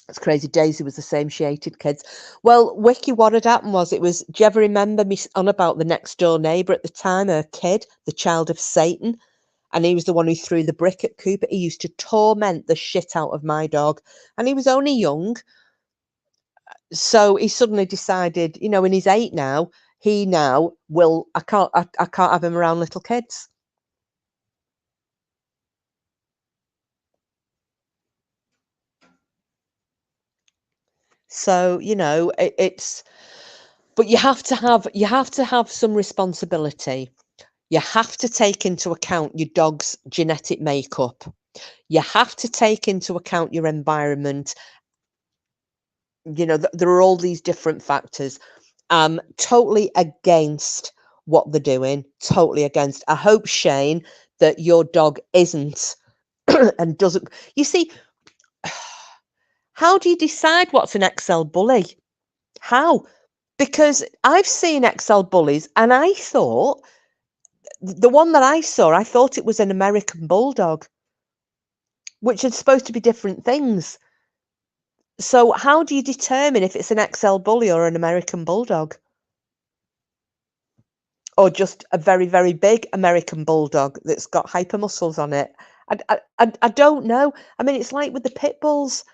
It's crazy. Daisy was the same. She hated kids. Well, Wiki, what had happened was do you ever remember me on about the next door neighbour at the time, her kid, the child of Satan? And he was the one who threw the brick at Cooper. He used to torment the shit out of my dog. And he was only young. So he suddenly decided, you know, and he's 8 now, he now will, I can't have him around little kids. So, you know, it's, but you have to have some responsibility. You have to take into account your dog's genetic makeup. You have to take into account your environment. You know, there are all these different factors. I'm totally against what they're doing. Totally against. I hope, Shane, that your dog isn't and doesn't. You see, how do you decide what's an XL bully? How? Because I've seen XL bullies, and I thought the one that I saw, I thought it was an American bulldog, which is supposed to be different things. So how do you determine if it's an XL bully or an American bulldog? Or just a very, very big American bulldog that's got hyper muscles on it? I don't know. I mean, it's like with the pit bulls,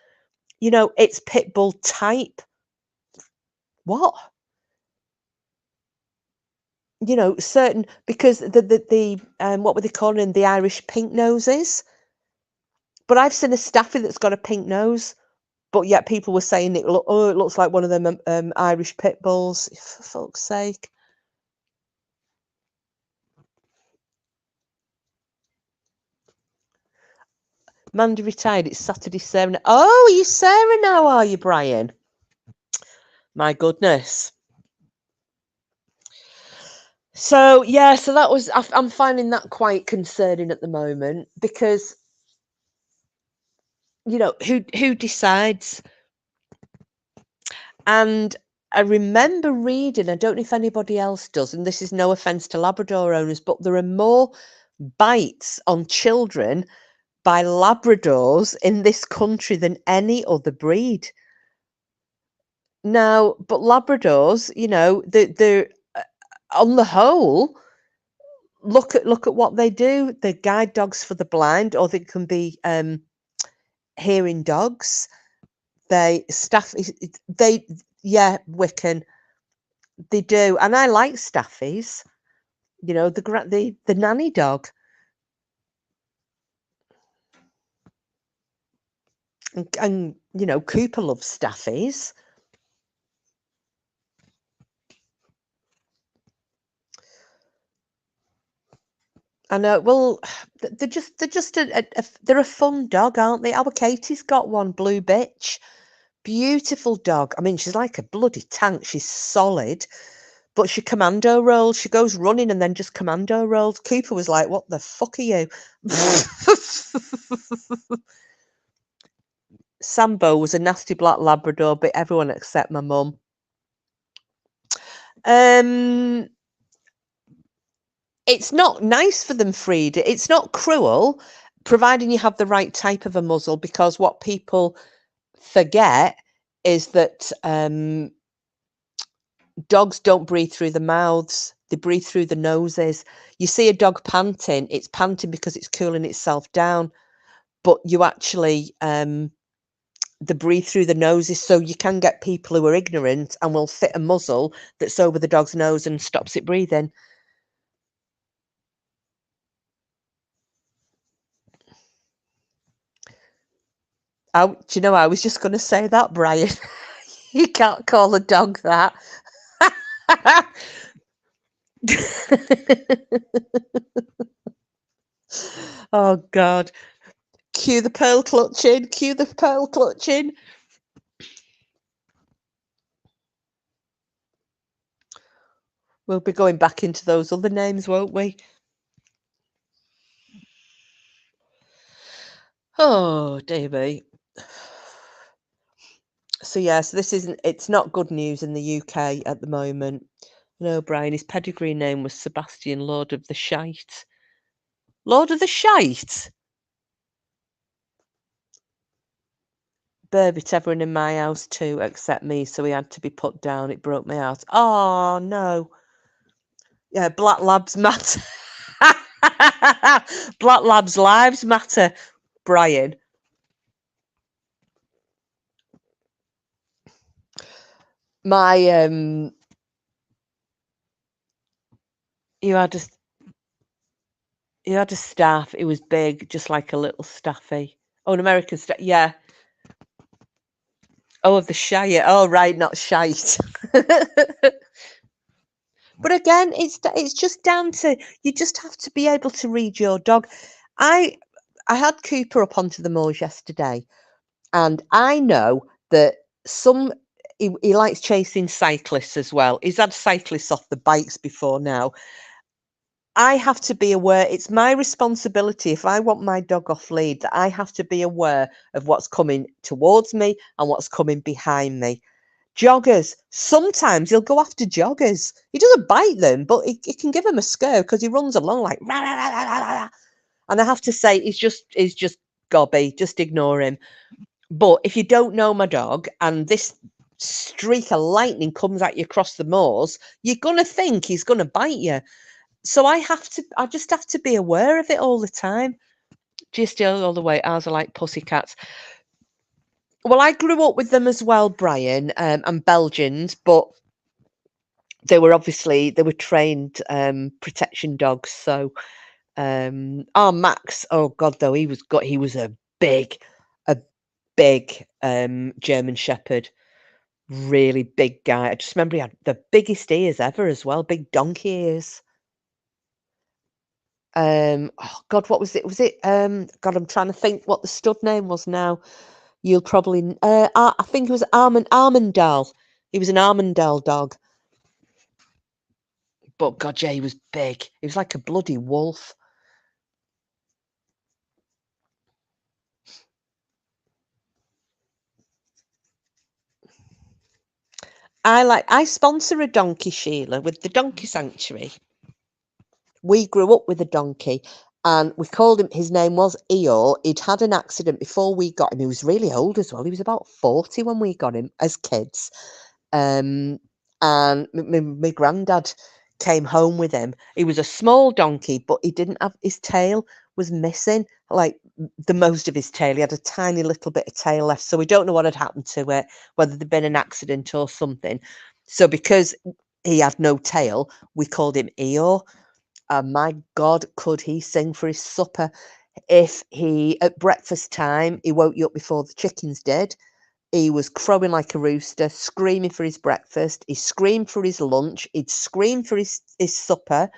you know, it's pit bull type. What? You know, certain, because the what were they calling them? The Irish pink noses. But I've seen a staffy that's got a pink nose, but yet people were saying it looks like one of them Irish pit bulls. For fuck's sake. Mandy retired. It's Saturday, Sarah. Oh, are you Sarah now, are you, Brian? My goodness. So, yeah, so that was, I'm finding that quite concerning at the moment, because, you know, who decides? And I remember reading, I don't know if anybody else does, and this is no offense to Labrador owners, but there are more bites on children by Labradors in this country than any other breed. Now, but Labradors, you know, they're on the whole, look at what they do. They're guide dogs for the blind, or they can be hearing dogs. They Wiccan, they do, and I like staffies. You know, the nanny dog. And you know, Cooper loves staffies. I know. Well, they're just they're a fun dog, aren't they? Our Katie's got one, Blue Bitch, beautiful dog. I mean, she's like a bloody tank. She's solid, but she commando rolls. She goes running and then just commando rolls. Cooper was like, "What the fuck are you?" Sambo was a nasty black Labrador, but everyone except my mum. It's not nice for them, Frida. It's not cruel, providing you have the right type of a muzzle, because what people forget is that dogs don't breathe through the mouths. They breathe through the noses. You see a dog panting, it's panting because it's cooling itself down, but you actually they breathe through the noses. So you can get people who are ignorant and will fit a muzzle that's over the dog's nose and stops it breathing. Do you know, I was just going to say that, Brian. You can't call a dog that. Oh, God. Cue the pearl clutching. Cue the pearl clutching. We'll be going back into those other names, won't we? Oh, dear me. So, yeah, so it's not good news in the UK at the moment. No, Brian, his pedigree name was Sebastian, Lord of the Shite. Lord of the Shite? Burbit, everyone in my house too, except me, so he had to be put down. It broke my heart. Oh, no. Yeah, black labs matter. Black Labs lives matter, Brian. My you had a staff. It was big, just like a little staffy. Oh, an American staff. Yeah. Oh, of the Shire. Oh, right, not shite. But again, it's just down to, you just have to be able to read your dog. I had Cooper up onto the moors yesterday, and I know that he likes chasing cyclists as well. He's had cyclists off the bikes before now. I have to be aware. It's my responsibility, if I want my dog off lead, that I have to be aware of what's coming towards me and what's coming behind me. Joggers, sometimes he'll go after joggers. He doesn't bite them, but he can give them a scare because he runs along like rah, rah, rah, rah, rah, rah. And I have to say, he's just gobby. Just ignore him. But if you don't know my dog and this streak of lightning comes at you across the moors, you're gonna think he's gonna bite you. So I just have to be aware of it all the time. Just all the way. Ours are like pussycats. Well, I grew up with them as well, Brian, and Belgians, but they were trained protection dogs. So our Max, oh God, though he was a big German Shepherd, really big guy. I just remember he had the biggest ears ever as well, big donkey ears. Oh God, what was it? Was it God, I'm trying to think what the stud name was now. You'll probably I think it was Armandal. He was an Armandal dog. But God, yeah, he was big. He was like a bloody wolf. I sponsor a donkey, Sheila, with the Donkey Sanctuary. We grew up with a donkey, and we called him, his name was Eeyore. He'd had an accident before we got him. He was really old as well. He was about 40 when we got him as kids. And my granddad came home with him. He was a small donkey, but he didn't have, his tail was missing, like the most of his tail. He had a tiny little bit of tail left. So we don't know what had happened to it, whether there'd been an accident or something. So because he had no tail, we called him Eeyore. And my God, could he sing for his supper? If he, at breakfast time, he woke you up before the chickens did. He was crowing like a rooster, screaming for his breakfast. He screamed for his lunch. He'd scream for his supper.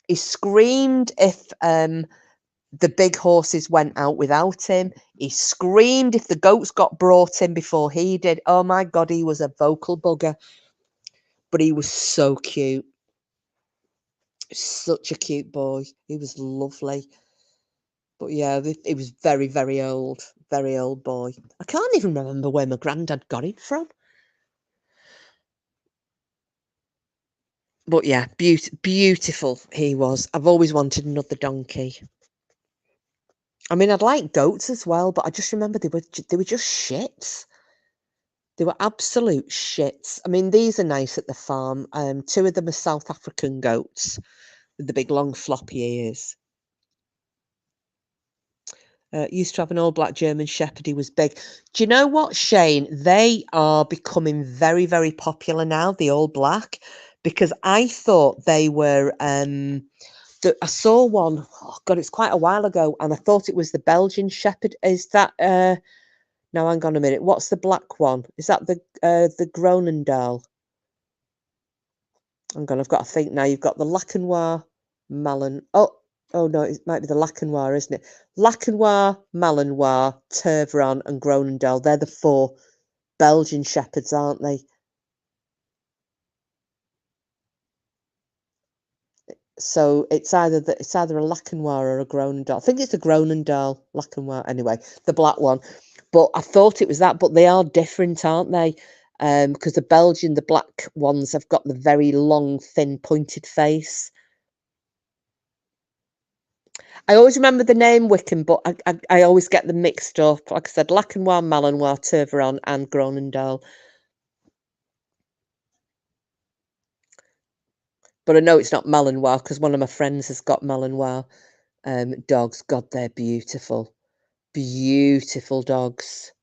He screamed if the big horses went out without him. He screamed if the goats got brought in before he did. Oh my God, he was a vocal bugger. But he was so cute. Such a cute boy. He was lovely. But yeah, he was very, very old boy. I can't even remember where my granddad got him from. But yeah, beautiful he was. I've always wanted another donkey. I mean, I'd like goats as well, but I just remember they were just shits. They were absolute shits. I mean, these are nice at the farm. Two of them are South African goats with the big long floppy ears. Used to have an all black German Shepherd. He was big. Do you know what, Shane? They are becoming very, very popular now, the all black, because I thought they were. I saw one. Oh God, it's quite a while ago, and I thought it was the Belgian Shepherd. Is that? No, hang on a minute. What's the black one? Is that the Gronendal? Hang on, I've got to think now. You've got the Lacanois Malin. Oh no, it might be the Lacanois, isn't it? Lacanois, Malinois, Tervron, and Gronendal. They're the four Belgian Shepherds, aren't they? So it's either a Lacanois or a Gronendal. I think it's a Gronendal Lacanois. Anyway, the black one. But I thought it was that. But they are different, aren't they? Because the black ones have got the very long, thin, pointed face. I always remember the name Wickham, but I always get them mixed up. Like I said, Lacanois, Malinois, Terveron, and Gronendal. But I know it's not Malinois because one of my friends has got Malinois dogs. God, they're beautiful. Beautiful dogs.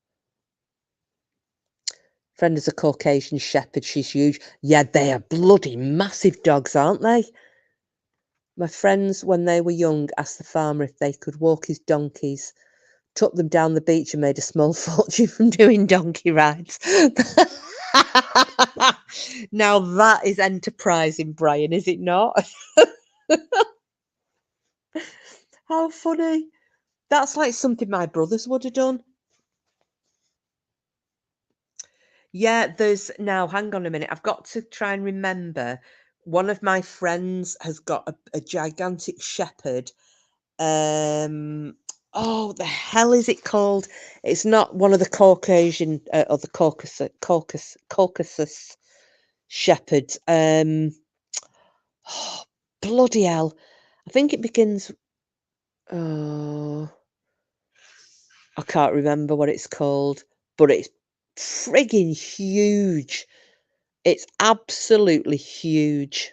Friend is a Caucasian Shepherd. She's huge. Yeah, they are bloody massive dogs, aren't they? My friends, when they were young, asked the farmer if they could walk his donkeys, took them down the beach and made a small fortune from doing donkey rides. Now that is enterprising, Brian, is it not? How funny. That's like something my brothers would have done. Yeah, there's now, hang on a minute. I've got to try and remember. One of my friends has got a gigantic shepherd. Oh, the hell is it called? It's not one of the Caucasian or the Caucasus shepherds. Oh, bloody hell. I think it begins. Oh, I can't remember what it's called, but it's frigging huge. It's absolutely huge.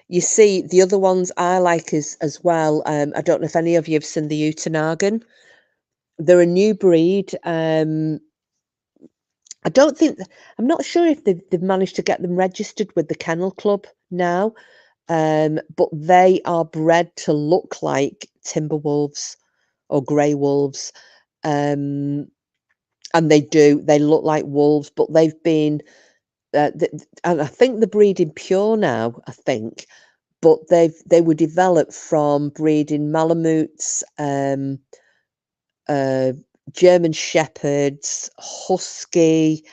You see, the other ones I like as well. I don't know if any of you have seen the Utenagen. They're a new breed. I don't think I'm not sure if they've managed to get them registered with the Kennel Club now. But they are bred to look like timber wolves or grey wolves. And they look like wolves, but they've been and I think they're breeding pure now, I think, but they were developed from breeding Malamutes, German Shepherds, Husky,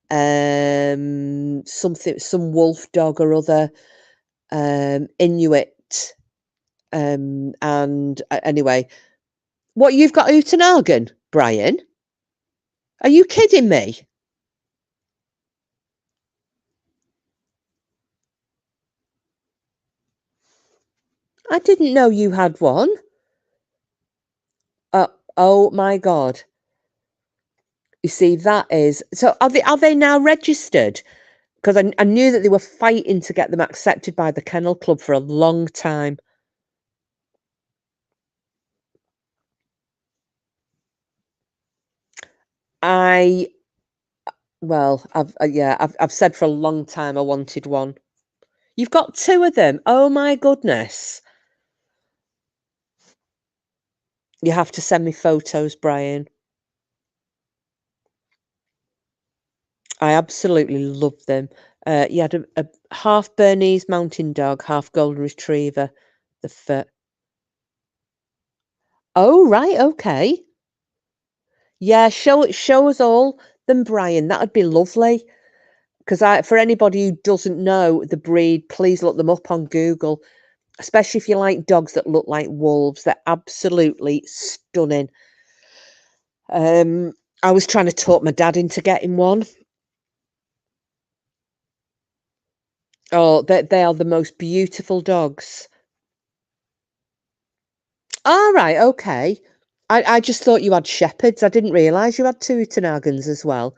some wolf dog or other, Inuit, and anyway, what you've got Utenagen, Brian? Are you kidding me? I didn't know you had one. Oh my God. You see, that is so. Are they now registered? Because I knew that they were fighting to get them accepted by the Kennel Club for a long time. I well, I've said for a long time I wanted one. You've got two of them. Oh my goodness. You have to send me photos, Brian. I absolutely love them. You had a half Bernese Mountain Dog, half Golden Retriever. The fur. Oh right, okay. Yeah, show us all them, Brian. That'd be lovely. Because for anybody who doesn't know the breed, please look them up on Google. Especially if you like dogs that look like wolves, they're absolutely stunning. I was trying to talk my dad into getting one. Oh, they are the most beautiful dogs. All right, okay. I just thought you had shepherds. I didn't realise you had two Utenagans as well.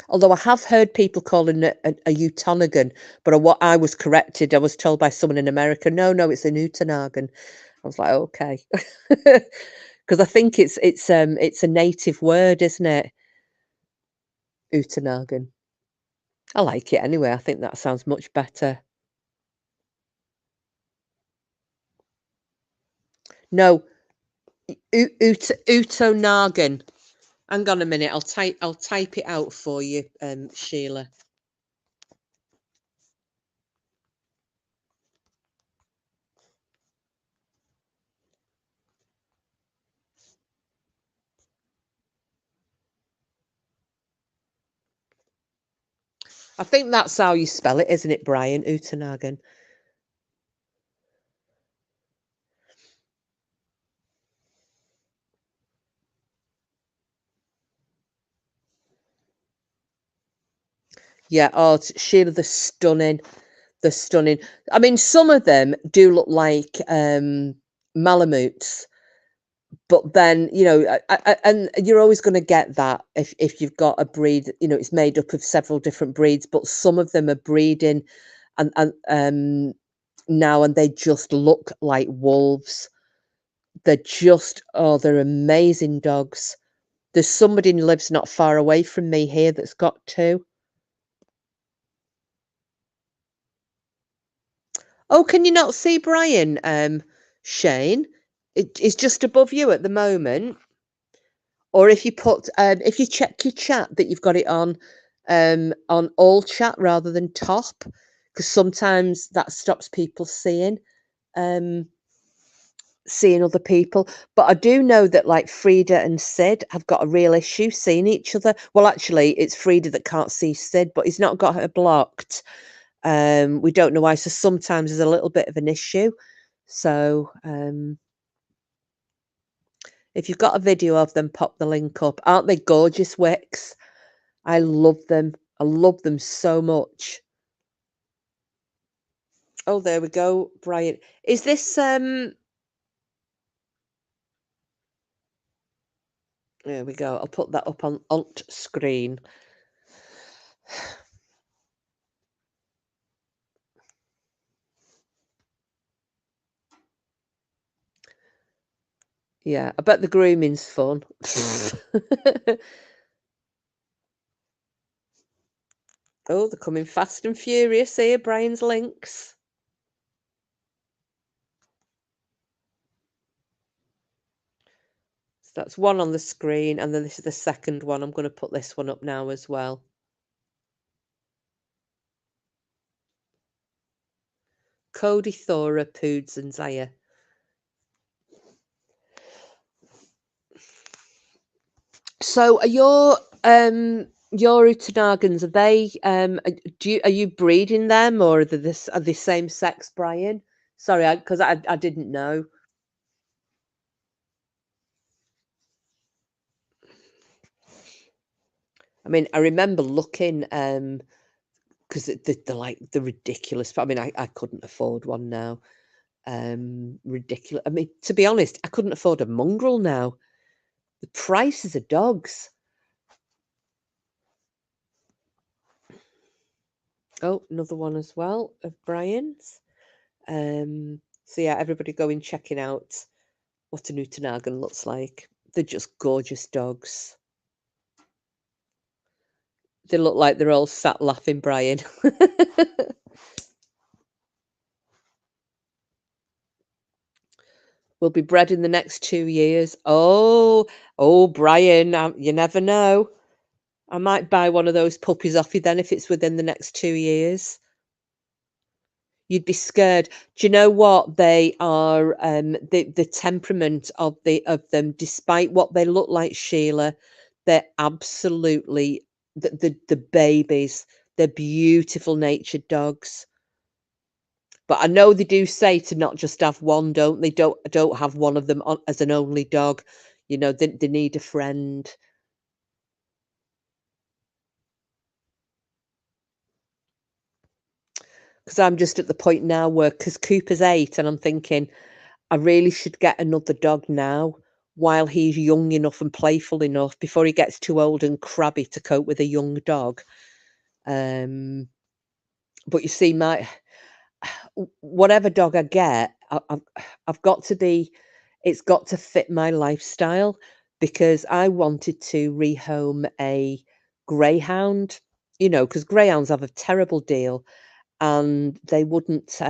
Although I have heard people calling it a Utonagan, but what I was corrected. I was told by someone in America, no, it's an Utonagan. I was like, okay, because I think it's a native word, isn't it? Utonagan. I like it anyway. I think that sounds much better. No, Utonagan. Hang on a minute. I'll type it out for you, Sheila. I think that's how you spell it, isn't it, Brian? Utonagan. Yeah. Oh, Sheila, the stunning. They're stunning. I mean, some of them do look like Malamutes. But then, and you're always going to get that if you've got a breed, it's made up of several different breeds, but some of them are breeding and now, and they just look like wolves. They're amazing dogs. There's somebody who lives not far away from me here that's got two. Oh, can you not see Brian, Shane? It's just above you at the moment. Or if you check your chat that you've got it on all chat rather than top, because sometimes that stops people um, seeing other people. But I do know that like Frida and Sid have got a real issue seeing each other. Well, actually, it's Frida that can't see Sid, but he's not got her blocked. We don't know why. So sometimes there's a little bit of an issue. So if you've got a video of them, pop the link up. Aren't they gorgeous, Wicks? I love them. I love them so much. Oh, there we go, Brian. Is this there we go. I'll put that up on screen. Yeah, I bet the grooming's fun. Oh, they're coming fast and furious here, Brian's links. So that's one on the screen, and then this is the second one. I'm going to put this one up now as well. Cody, Thora, Poods, and Zaya. So are your Utanagans, are they are you breeding them, or are they same sex, Brian? Sorry, because I didn't know. I mean, I remember looking because they're like the ridiculous. I mean, I couldn't afford one now. Ridiculous. I mean, to be honest, I couldn't afford a mongrel now. The prices of dogs. Oh, another one as well of Brian's. So yeah, everybody go and checking out what a Newtonagan looks like. They're just gorgeous dogs. They look like they're all sat laughing, Brian. Will be bred in the next 2 years. Oh, Brian, you never know. I might buy one of those puppies off you then if it's within the next 2 years. You'd be scared. Do you know what they are? The temperament of them, despite what they look like, Sheila, they're absolutely the babies. They're beautiful natured dogs. But I know they do say to not just have one, don't they? Don't have one of them as an only dog. They need a friend. Because I'm just at the point now where, because Cooper's 8, and I'm thinking, I really should get another dog now while he's young enough and playful enough before he gets too old and crabby to cope with a young dog. But you see, whatever dog I get, I've got to be, it's got to fit my lifestyle, because I wanted to rehome a greyhound, because greyhounds have a terrible deal, and they wouldn't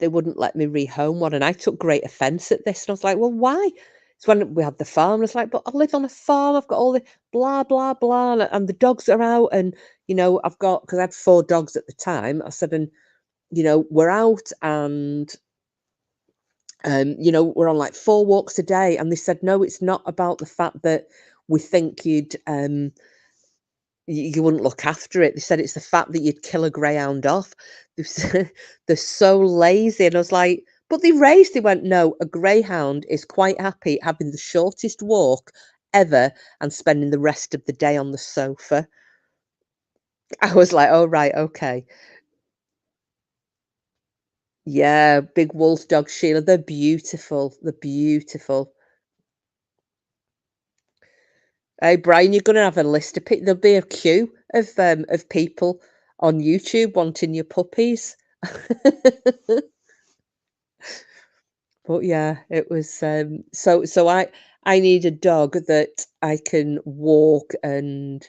let me rehome one, and I took great offence at this, and I was like, "Well, why?" It's when we had the farm, and I was like, "But I live on a farm, I've got all the blah, blah, blah, and the dogs are out, and, I've got," because I had 4 dogs at the time, I said, "And, we're out, and, we're on, like, 4 walks a day," and they said, "No, it's not about the fact that we think you wouldn't look after it." They said it's the fact that you'd kill a greyhound off. They said they're so lazy, and I was like, "But they raised." They went, "No, a greyhound is quite happy having the shortest walk ever and spending the rest of the day on the sofa." I was like, "Oh, right, okay." Yeah, big wolf dog, Sheila. They're beautiful. They're beautiful. Hey, Brian, you're gonna have a list of people. There'll be a queue of people on YouTube wanting your puppies. But yeah, it was so I need a dog that I can walk and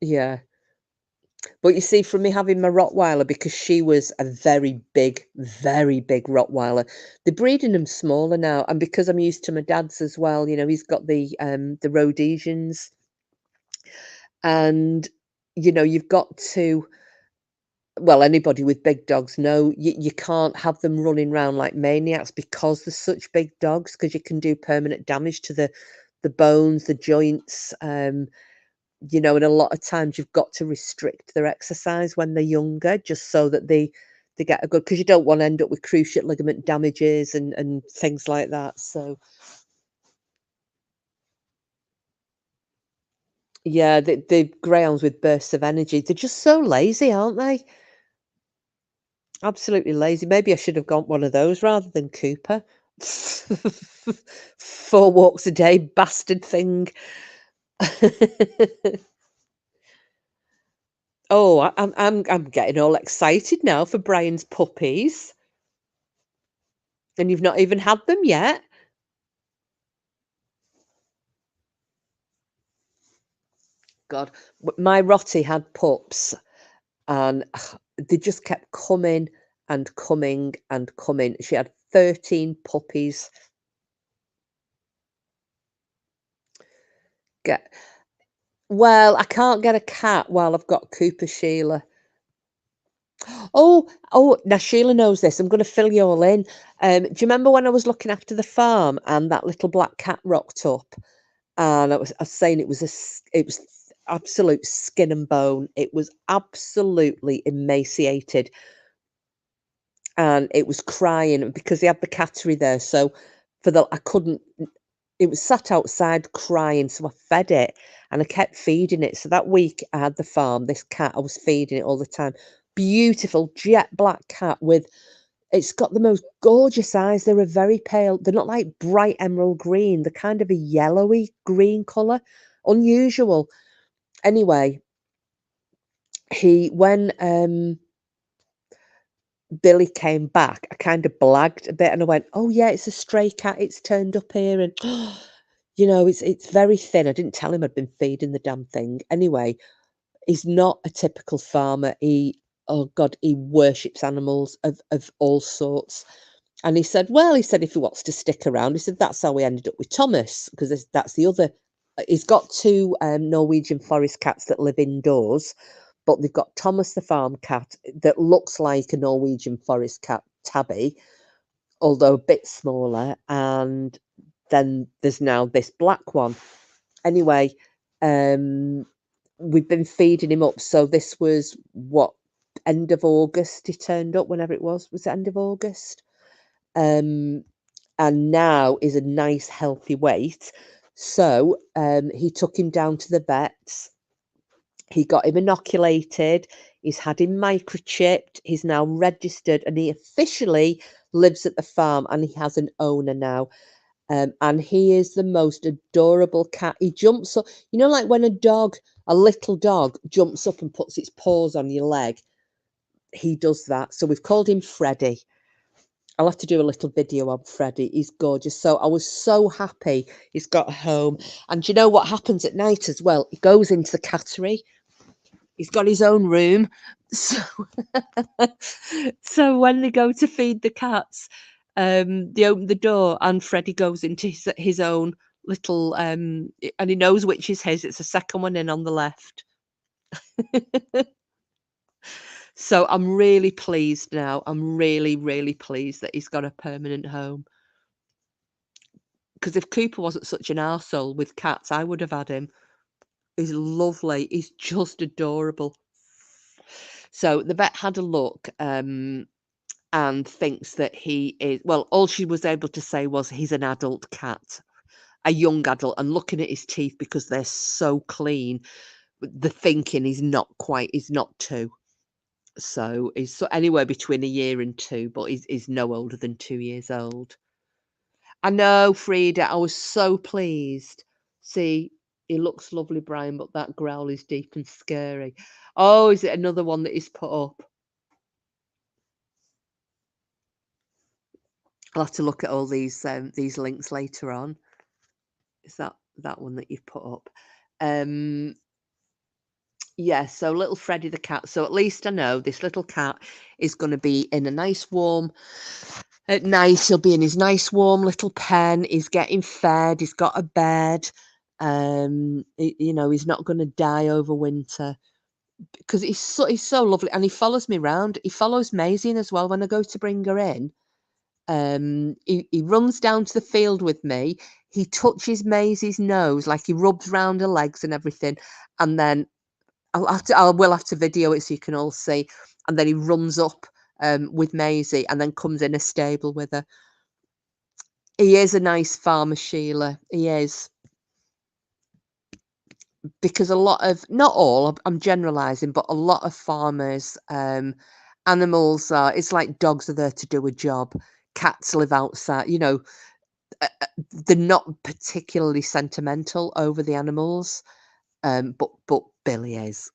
yeah. But you see, from me having my Rottweiler, because she was a very big Rottweiler, they're breeding them smaller now, and because I'm used to my dad's as well, you know, he's got the Rhodesians, and you know, you've got to well, anybody with big dogs know you can't have them running around like maniacs because they're such big dogs, because you can do permanent damage to the bones, the joints, you know, and a lot of times you've got to restrict their exercise when they're younger just so that they get a good because you don't want to end up with cruciate ligament damages and things like that. So yeah, the greyhounds with bursts of energy, they're just so lazy, aren't they? Absolutely lazy. Maybe I should have got one of those rather than Cooper. 4 walks a day, bastard thing. Oh, I'm getting all excited now for Brian's puppies, and you've not even had them yet. God, my Rottie had pups, and they just kept coming and coming and coming. She had 13 puppies. Get well, I can't get a cat while I've got Cooper Sheila. Oh, now Sheila knows this. I'm going to fill you all in. Do you remember when I was looking after the farm and that little black cat rocked up? And I was saying it was absolute skin and bone. It was absolutely emaciated, and it was crying because they had the cattery there. So for the I couldn't. It was sat outside crying, so I fed it and I kept feeding it. So that week I had the farm. This cat, I was feeding it all the time. Beautiful jet black cat with it's got the most gorgeous eyes. They're a very pale. They're not like bright emerald green. They're kind of a yellowy green color. Unusual. Anyway, he when Billy came back, I kind of blagged a bit and I went, "Oh yeah, it's a stray cat. It's turned up here and you know, it's very thin." I didn't tell him I'd been feeding the damn thing. Anyway, he's not a typical farmer. He oh God, he worships animals of all sorts. And he said, well, he said if he wants to stick around, he said that's how we ended up with Thomas, because that's the other. He's got two Norwegian forest cats that live indoors, but they've got Thomas the farm cat that looks like a Norwegian forest cat, Tabby, although a bit smaller. And then there's now this black one. Anyway, um, we've been feeding him up. So this was what end of August he turned up, whenever it was. Was it end of August? Um, and now is a nice healthy weight. So he took him down to the vets. He got him inoculated. He's had him microchipped. He's now registered, and he officially lives at the farm. And he has an owner now. And he is the most adorable cat. He jumps up, you know, like when a little dog, jumps up and puts its paws on your leg. He does that. So we've called him Freddie. I'll have to do a little video on Freddie. He's gorgeous. So I was so happy he's got home. And do you know what happens at night as well? He goes into the cattery. He's got his own room. So, so when they go to feed the cats, they open the door and Freddie goes into his own little and he knows which is his. It's the second one in on the left. So I'm really pleased now. I'm really pleased that he's got a permanent home. Because if Cooper wasn't such an arsehole with cats, I would have had him. He's lovely. He's just adorable. So the vet had a look and thinks that he is, well, all she was able to say was he's an adult cat, a young adult. And looking at his teeth, because they're so clean, the thinking he's not 2. So he's anywhere between a year and 2, but he's no older than 2 years old. I know, Frida. I was so pleased. See, he looks lovely, Brian, but that growl is deep and scary. Oh, is it another one that he's put up? I'll have to look at all these links later on. Is that one that you've put up? Yeah, so little Freddie the cat. So at least I know this little cat is going to be in a nice warm at night. He'll be in his nice warm little pen. He's getting fed. He's got a bed. You know, he's not going to die over winter because he's so lovely, and he follows me around. He follows Maisie in as well when I go to bring her in. He runs down to the field with me. He touches Maisie's nose, like he rubs round her legs and everything, and then I will have to video it so you can all see. And then he runs up with Maisie and then comes in a stable with her. He is a nice farmer, Sheila. He is. Because a lot of, not all, I'm generalising, but a lot of farmers, animals are, it's like dogs are there to do a job. Cats live outside, you know, they're not particularly sentimental over the animals, but Billy is.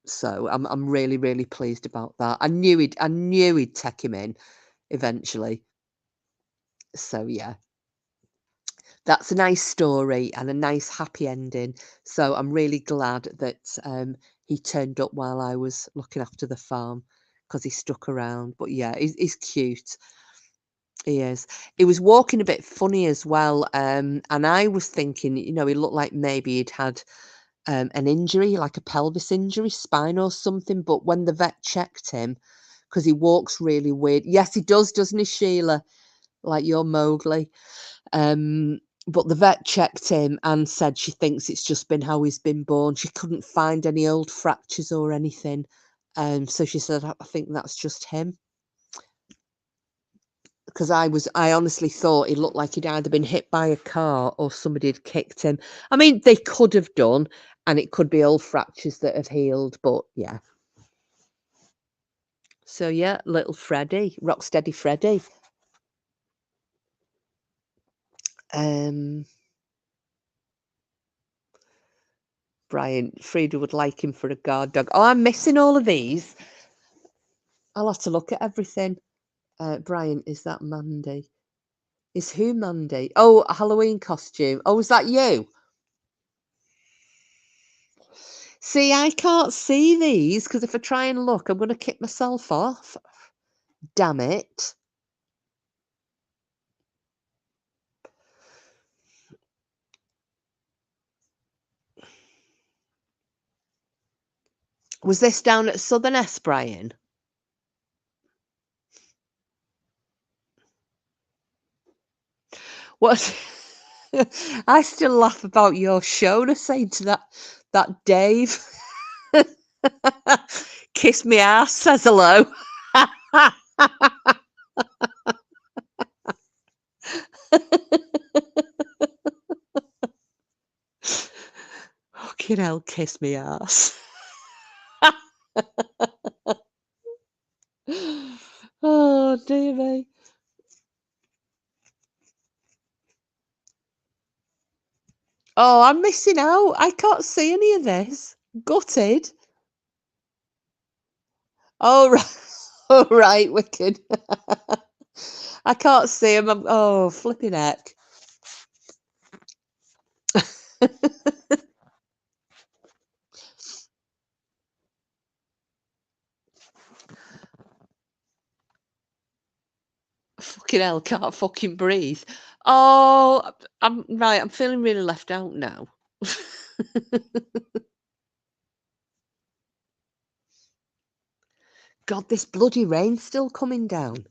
So I'm really, really pleased about that. I knew he'd take him in eventually. So yeah. That's a nice story and a nice happy ending. So I'm really glad that he turned up while I was looking after the farm because he stuck around. But yeah, he's cute. He is. He was walking a bit funny as well. And I was thinking, you know, he looked like maybe he'd had an injury, like a pelvis injury, spine or something. But when the vet checked him, because he walks really weird. Yes, he does, doesn't he, Sheila? Like your Mowgli. But the vet checked him and said she thinks it's just been how he's been born. She couldn't find any old fractures or anything. So she said, I think that's just him. Because I honestly thought he looked like he'd either been hit by a car or somebody had kicked him. I mean, they could have done, and it could be old fractures that have healed, but yeah. So yeah, little Freddie, Rocksteady Freddie. Brian, Frida would like him for a guard dog. Oh, I'm missing all of these. I'll have to look at everything. Brian, is that Mandy? Is who Mandy? Oh, a Halloween costume. Oh, is that you? See, I can't see these because if I try and look, I'm going to kick myself off. Damn it. Was this down at Southern S, Brian? What? I still laugh about your show to say to that Dave. Kiss me ass, says hello. Fucking hell, kiss me ass. Oh, dear me. Oh, I'm missing out. I can't see any of this. Gutted. Oh, right. Oh, right, wicked. I can't see him. Oh, flipping heck. Fucking hell, can't fucking breathe. Oh, I'm right. I'm feeling really left out now. God, this bloody rain's still coming down.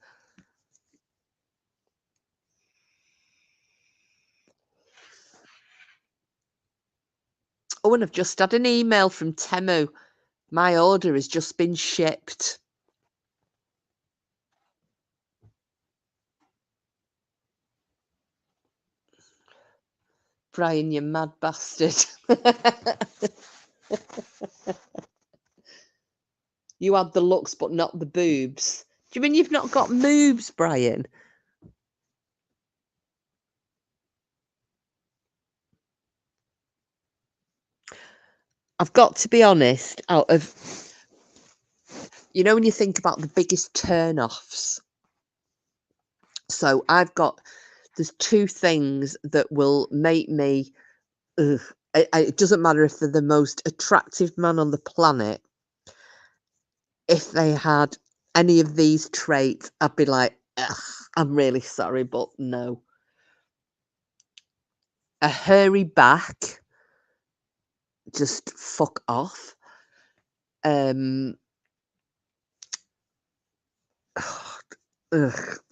Oh, and I've just had an email from Temu. My order has just been shipped. Brian, you mad bastard. You had the looks, but not the boobs. Do you mean you've not got moobs, Brian? I've got to be honest, out of, you know, when you think about the biggest turn-offs, so there's two things that will make me, ugh, it doesn't matter if they're the most attractive man on the planet, if they had any of these traits, I'd be like, ugh, I'm really sorry, but no. A hairy back, just fuck off. Ugh,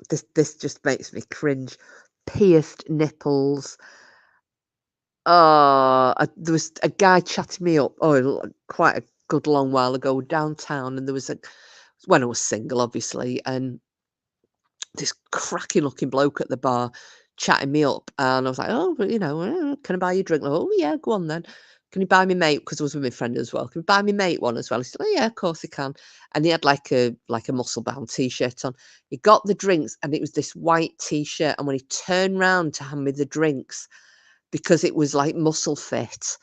this just makes me cringe. Pierced nipples. Oh, there was a guy chatting me up, quite a good long while ago downtown, and there was when I was single, obviously, and this cracking looking bloke at the bar chatting me up, and I was like, oh, but can I buy you a drink? Like, oh yeah, go on then. Can you buy me mate? Because I was with my friend as well. Can you buy me mate one as well? He said, oh yeah, of course he can. And he had like a muscle bound t-shirt on. He got the drinks, and it was this white t-shirt. And when he turned round to hand me the drinks, because it was like muscle fit,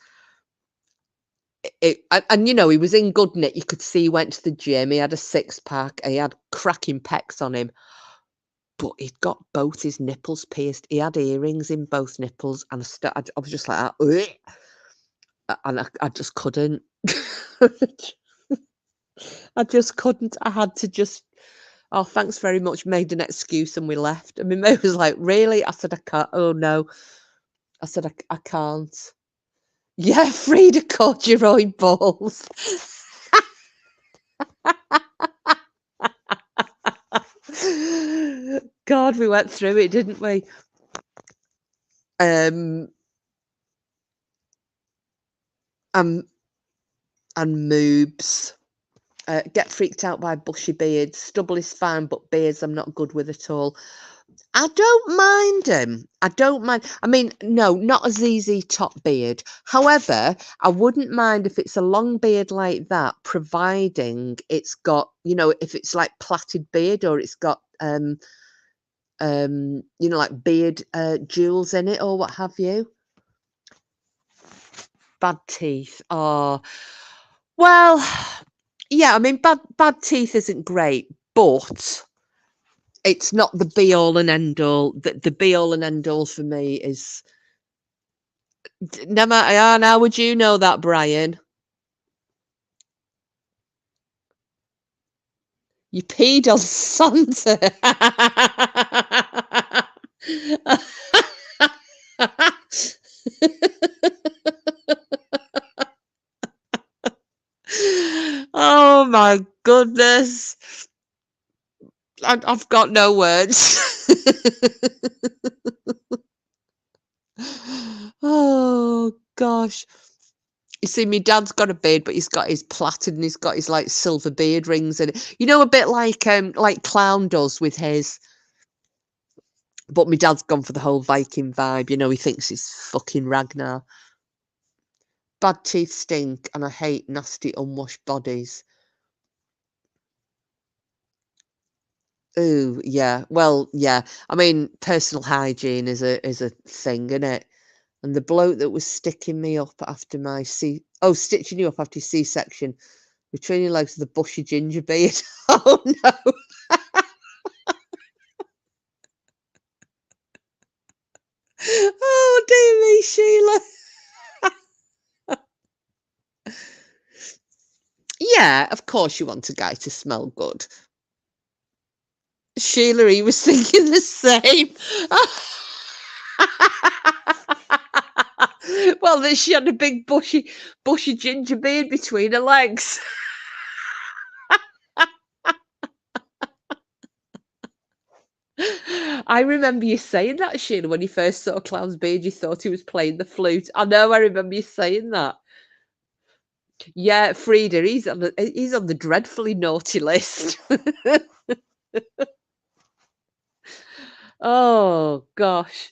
and he was in good nick. You could see he went to the gym. He had a six-pack. He had cracking pecs on him. But he'd got both his nipples pierced. He had earrings in both nipples, and I was just like, and I just couldn't. I just couldn't. I had to just, oh, thanks very much, made an excuse, and we left. And my mate was like, really? I said, I can't. Oh, no. I said, I can't. Yeah, Frida corduroy balls. God, we went through it, didn't we? And moobs. Get freaked out by bushy beards. Stubble is fine, but beards I'm not good with at all. I don't mind them. I don't mind. I mean, no, not a ZZ Top beard. However, I wouldn't mind if it's a long beard like that, providing it's got, if it's like plaited beard, or it's got like beard jewels in it or what have you. Bad teeth. Oh, well, yeah, I mean, bad teeth isn't great, but it's not the be all and end all. The be all and end all for me is, no matter how would you know that, Brian? You peed on Santa. Oh my goodness. I've got no words. Oh gosh. You see, my dad's got a beard, but he's got his plaited, and he's got his like silver beard rings in it. A bit like Clown does with his. But my dad's gone for the whole Viking vibe. He thinks he's fucking Ragnar. Bad teeth stink, and I hate nasty unwashed bodies. Ooh, yeah. Well, yeah. I mean, personal hygiene is a thing, isn't it? And the bloke that was sticking me up after my stitching you up after your C-section, between your legs with a bushy ginger beard. Oh no. Oh dear me, Sheila. Yeah, of course you want a guy to smell good. Sheila, he was thinking the same. Well, then she had a big bushy ginger beard between her legs. I remember you saying that, Sheila, when you first saw Clown's beard, you thought he was playing the flute. I know, I remember you saying that. Yeah, Frida, he's on the dreadfully naughty list. Oh gosh.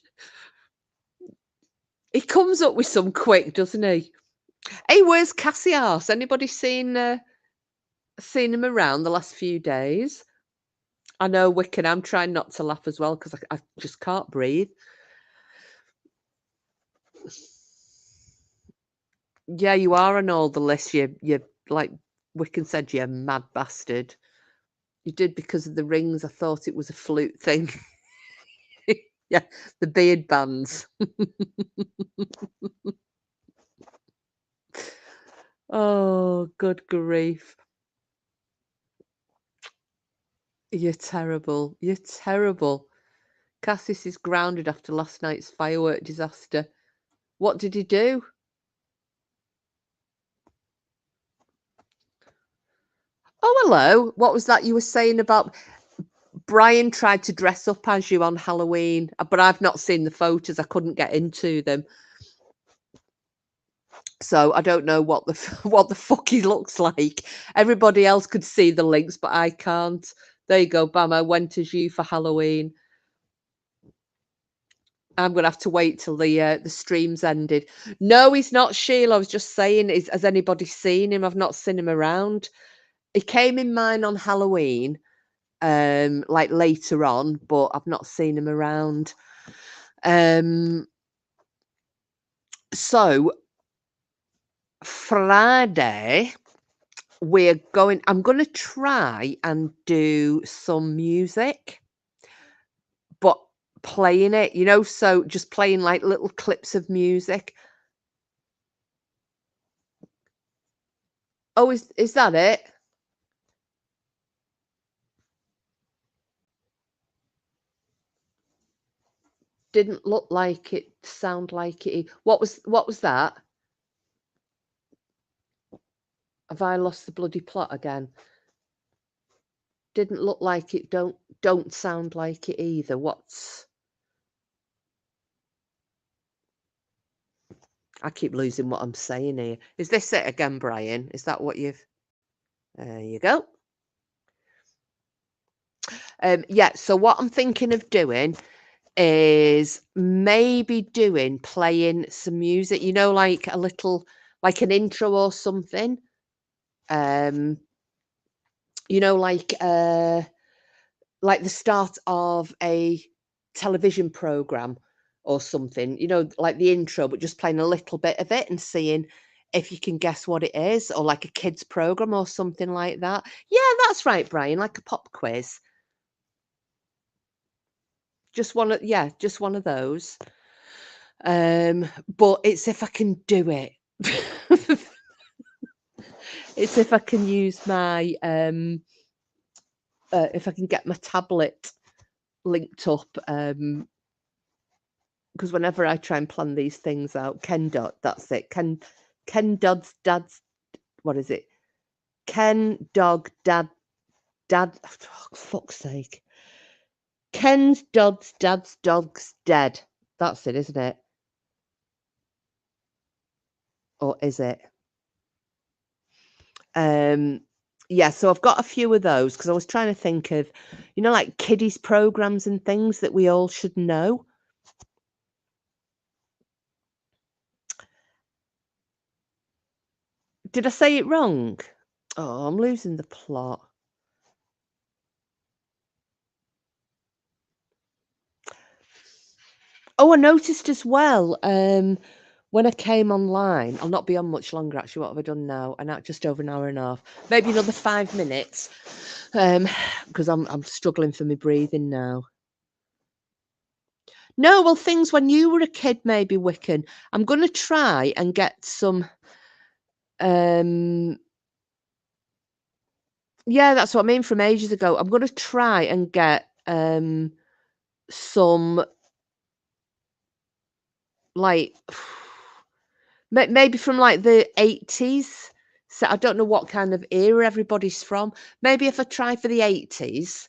He comes up with some quick, doesn't he? Hey, where's Cassius? Anybody seen him around the last few days? I know, Wicked. I'm trying not to laugh as well because I just can't breathe. Yeah, you are on all the lists. You like Wiccan said, you mad bastard. You did because of the rings. I thought it was a flute thing. Yeah, the beard bands. Oh, good grief. You're terrible. You're terrible. Cassis is grounded after last night's firework disaster. What did he do? Oh, hello. What was that you were saying about Brian tried to dress up as you on Halloween, but I've not seen the photos. I couldn't get into them. So I don't know what the what the fuck he looks like. Everybody else could see the links, but I can't. There you go, bam. I went as you for Halloween. I'm gonna have to wait till the stream's ended. No, he's not, Sheila. I was just saying, has anybody seen him? I've not seen him around. He came in mine on Halloween, like later on, but I've not seen him around. So Friday, I'm going to try and do some music, but playing it, so just playing like little clips of music. Oh, is that it? Didn't look like it, sound like it. What was that? Have I lost the bloody plot again? Didn't look like it, don't sound like it either. I keep losing what I'm saying here. Is this it again, Brian? Is that what you've... There you go. Yeah, so what I'm thinking of doing is maybe playing some music, like a little, like an intro or something. Like the start of a television program or something, like the intro, but just playing a little bit of it and seeing if you can guess what it is, or like a kids program or something like that. Yeah, that's right, Brian, like a pop quiz. Just one of those. But it's if I can do it. It's if I can use my if I can get my tablet linked up, because whenever I try and plan these things out, that's it. Ken Dodd's dad's, what is it? Ken Dog Dad, oh, fuck's sake. Ken's Dodd's dad's dog's dead. That's it, isn't it? Or is it? Yeah, so I've got a few of those because I was trying to think of, like kiddies programs and things that we all should know. Did I say it wrong? Oh, I'm losing the plot. Oh, I noticed as well, when I came online, I'll not be on much longer actually. What have I done now? Just over an hour and a half, maybe another 5 minutes, because I'm struggling for my breathing now. No, well, things when you were a kid, maybe, Wiccan. I'm going to try and get some. Yeah, that's what I mean, from ages ago. I'm going to try and get some, like, maybe from like the 80s. So I don't know what kind of era everybody's from. Maybe if I try for the 80s.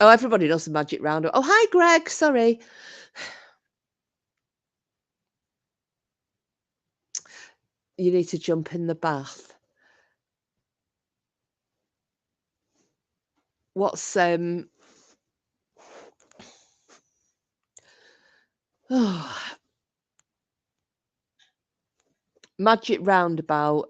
Oh, everybody does the Magic Roundup. Oh, hi, Greg. Sorry. You need to jump in the bath. What's Magic Roundabout,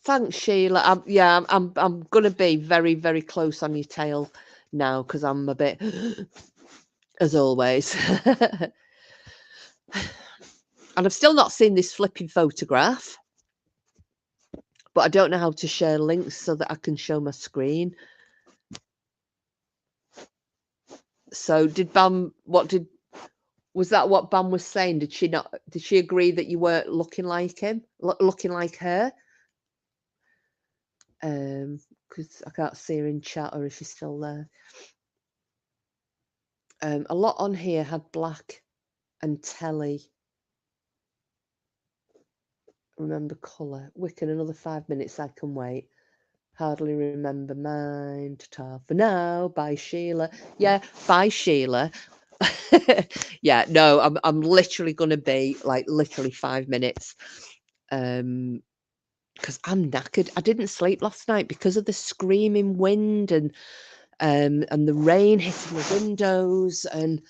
thanks, Sheila. I'm gonna be very, very close on your tail now because I'm a bit as always. And I've still not seen this flipping photograph, but I don't know how to share links so that I can show my screen. So was that what Bam was saying? Did she agree that you weren't looking like him, looking like her? Because I can't see her in chat, or if she's still there. A lot on here had black and telly. Remember colour. Wicken, another 5 minutes, I can wait. Hardly remember mine. Ta for now. Bye, Sheila. Yeah, bye, Sheila. Yeah, no, I'm literally gonna be like literally 5 minutes. Because I'm knackered. I didn't sleep last night because of the screaming wind and the rain hitting the windows, and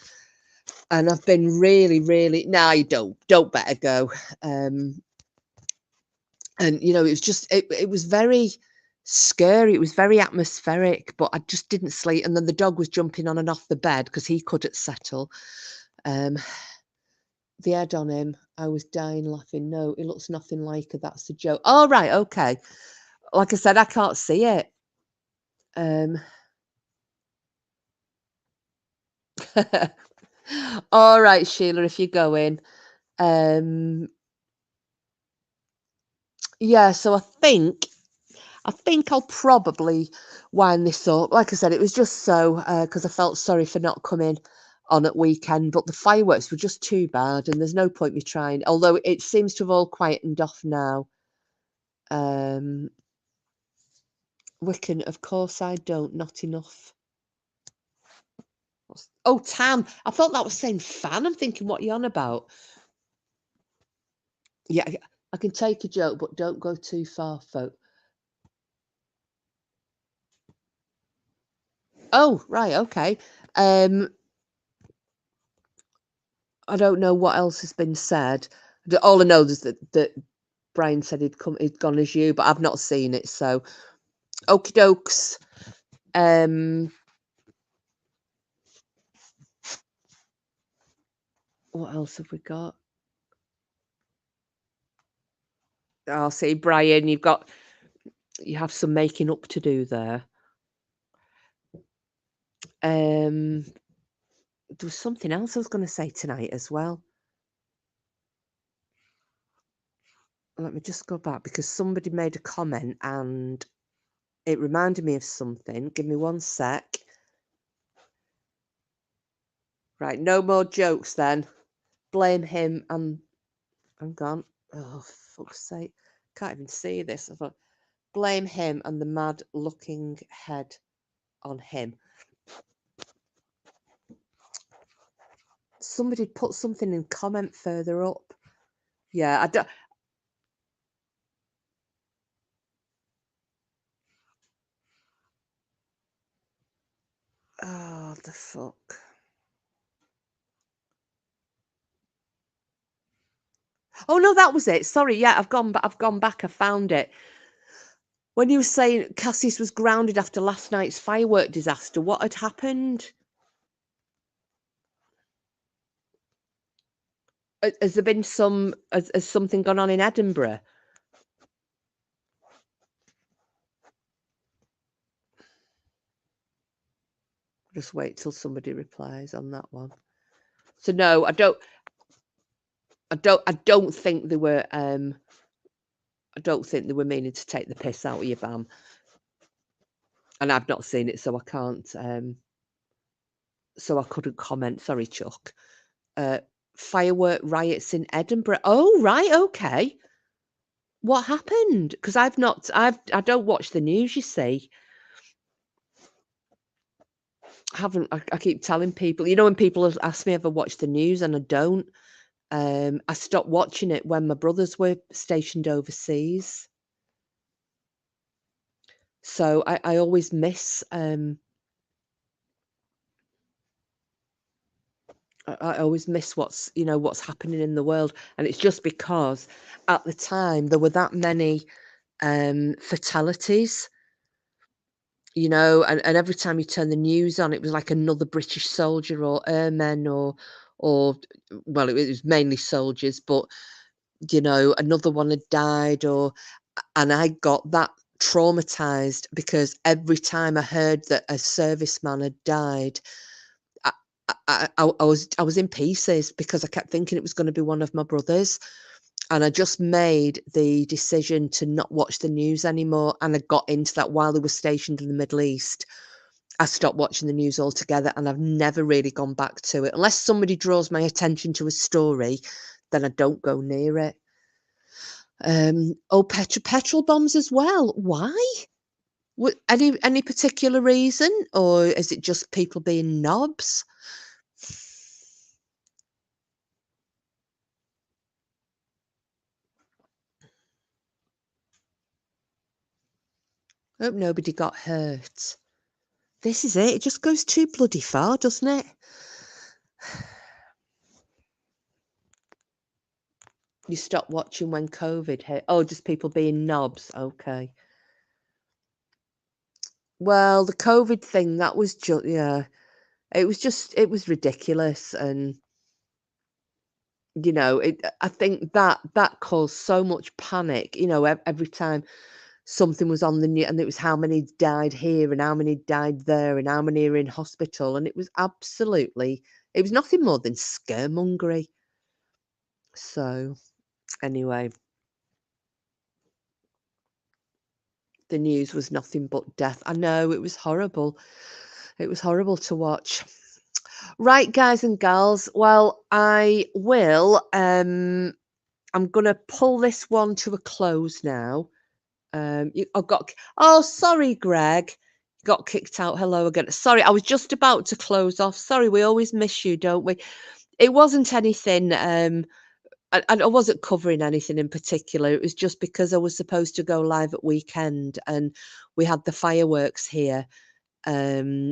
I've been really. No, you don't better go. And you know, it was just it was very scary. It was very atmospheric, but I just didn't sleep. And then the dog was jumping on and off the bed because he couldn't settle. The head on him, I was dying laughing. No, it looks nothing like her. That's the joke. Oh, right, okay. Like I said, I can't see it. All right, Sheila, if you're going. Yeah, so I think I'll probably wind this up. Like I said, it was just so because I felt sorry for not coming on at weekend, but the fireworks were just too bad, and there's no point me trying. Although it seems to have all quietened off now. Wicken, of course I don't. Not enough. Oh, Tam. I thought that was saying fan. I'm thinking, what are you on about? Yeah, I can take a joke, but don't go too far, folk. Oh, right, okay. I don't know what else has been said. All I know is that Brian said he'd gone as you, but I've not seen it. So, okie dokes. What else have we got? I'll see, Brian. You have some making up to do there. There was something else I was going to say tonight as well. Let me just go back because somebody made a comment and it reminded me of something. Give me 1 sec. Right, no more jokes then. Blame him and I'm gone. Oh, fuck's sake. Can't even see this. I thought, blame him and the mad looking head on him. Somebody put something in comment further up. Yeah, I don't. Oh, the fuck. Oh no, that was it. Sorry, yeah, I've gone back. I found it. When you were saying Cassius was grounded after last night's firework disaster, what had happened? Has there been has something gone on in Edinburgh? Just wait till somebody replies on that one. So no, I don't think they were I don't think they were meaning to take the piss out of you, Bam. And I've not seen it, so I can't so I couldn't comment. Sorry, Chuck. Firework riots in Edinburgh. Oh, right, okay. What happened? Because I don't watch the news, you see. I keep telling people, you know, when people ask me if I watch the news and I don't, I stopped watching it when my brothers were stationed overseas. So I always miss I always miss what's happening in the world, and it's just because at the time there were that many fatalities. you know, and every time you turn the news on, it was like another British soldier or airmen or well, it was mainly soldiers, but, you know, another one had died or and I got that traumatized because every time I heard that a serviceman had died, I I was in pieces because I kept thinking it was gonna be one of my brothers, and I just made the decision to not watch the news anymore, and I got into that while they were stationed in the Middle East. I stopped watching the news altogether, and I've never really gone back to it. Unless somebody draws my attention to a story, then I don't go near it. Oh, petrol bombs as well. Why? Any particular reason, or is it just people being knobs? Hope nobody got hurt. This is it. It just goes too bloody far, doesn't it? You stopped watching when COVID hit. Oh, just people being knobs. Okay. Well, the COVID thing, that was just, yeah, it was ridiculous. And, you know, I think that caused so much panic, you know, every time something was on the news and it was how many died here and how many died there and how many are in hospital. And it was absolutely, it was nothing more than scaremongery. So, anyway, the news was nothing but death. I know, it was horrible. It was horrible to watch. Right, guys and gals. Well, I'm gonna pull this one to a close now. I got. Oh, sorry, Greg. Got kicked out. Hello again. Sorry, I was just about to close off. Sorry, we always miss you, don't we? It wasn't anything. I wasn't covering anything in particular. It was just because I was supposed to go live at weekend, and we had the fireworks here,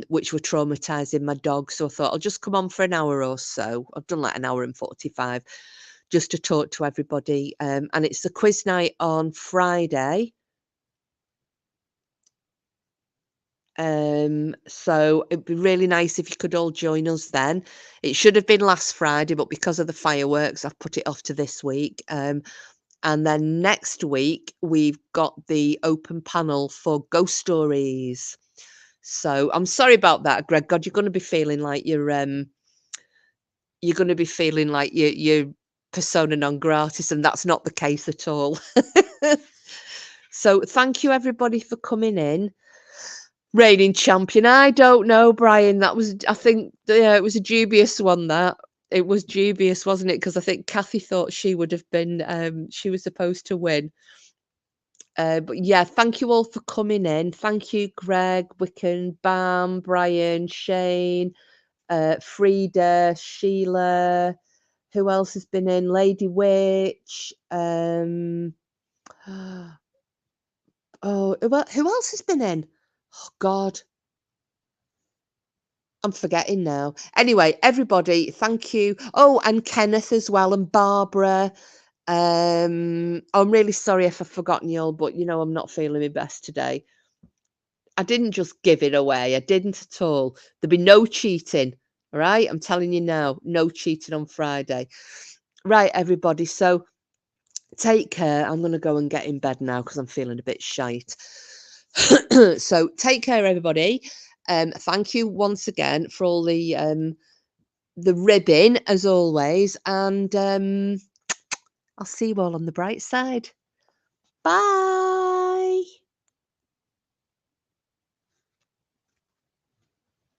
which were traumatizing my dog. So I thought I'll just come on for an hour or so. I've done like an hour and 45 just to talk to everybody. And it's the quiz night on Friday. So it'd be really nice if you could all join us then. It should have been last Friday, but because of the fireworks, I've put it off to this week. And then next week, we've got the open panel for ghost stories. So I'm sorry about that, Greg. God, you're gonna be feeling like you're persona non gratis, and that's not the case at all. So thank you everybody for coming in. Reigning champion. I don't know, Brian. That was, I think, yeah, it was a dubious one. That it was dubious, wasn't it? Because I think Kathy thought she would have been, she was supposed to win. But yeah, thank you all for coming in. Thank you, Greg, Wicken, Bam, Brian, Shane, Frida, Sheila. Who else has been in? Lady Witch. Oh, who else has been in? Oh God, I'm forgetting now. Anyway, everybody, thank you. Oh, and Kenneth as well, and Barbara. I'm really sorry if I've forgotten you all, but you know I'm not feeling my best today. I didn't just give it away. I didn't at all. There'll be no cheating. All right, I'm telling you now, no cheating on Friday. Right, everybody. So take care. I'm going to go and get in bed now because I'm feeling a bit shite. So take care, everybody. Thank you once again for all the ribbing as always, and I'll see you all on the bright side. Bye.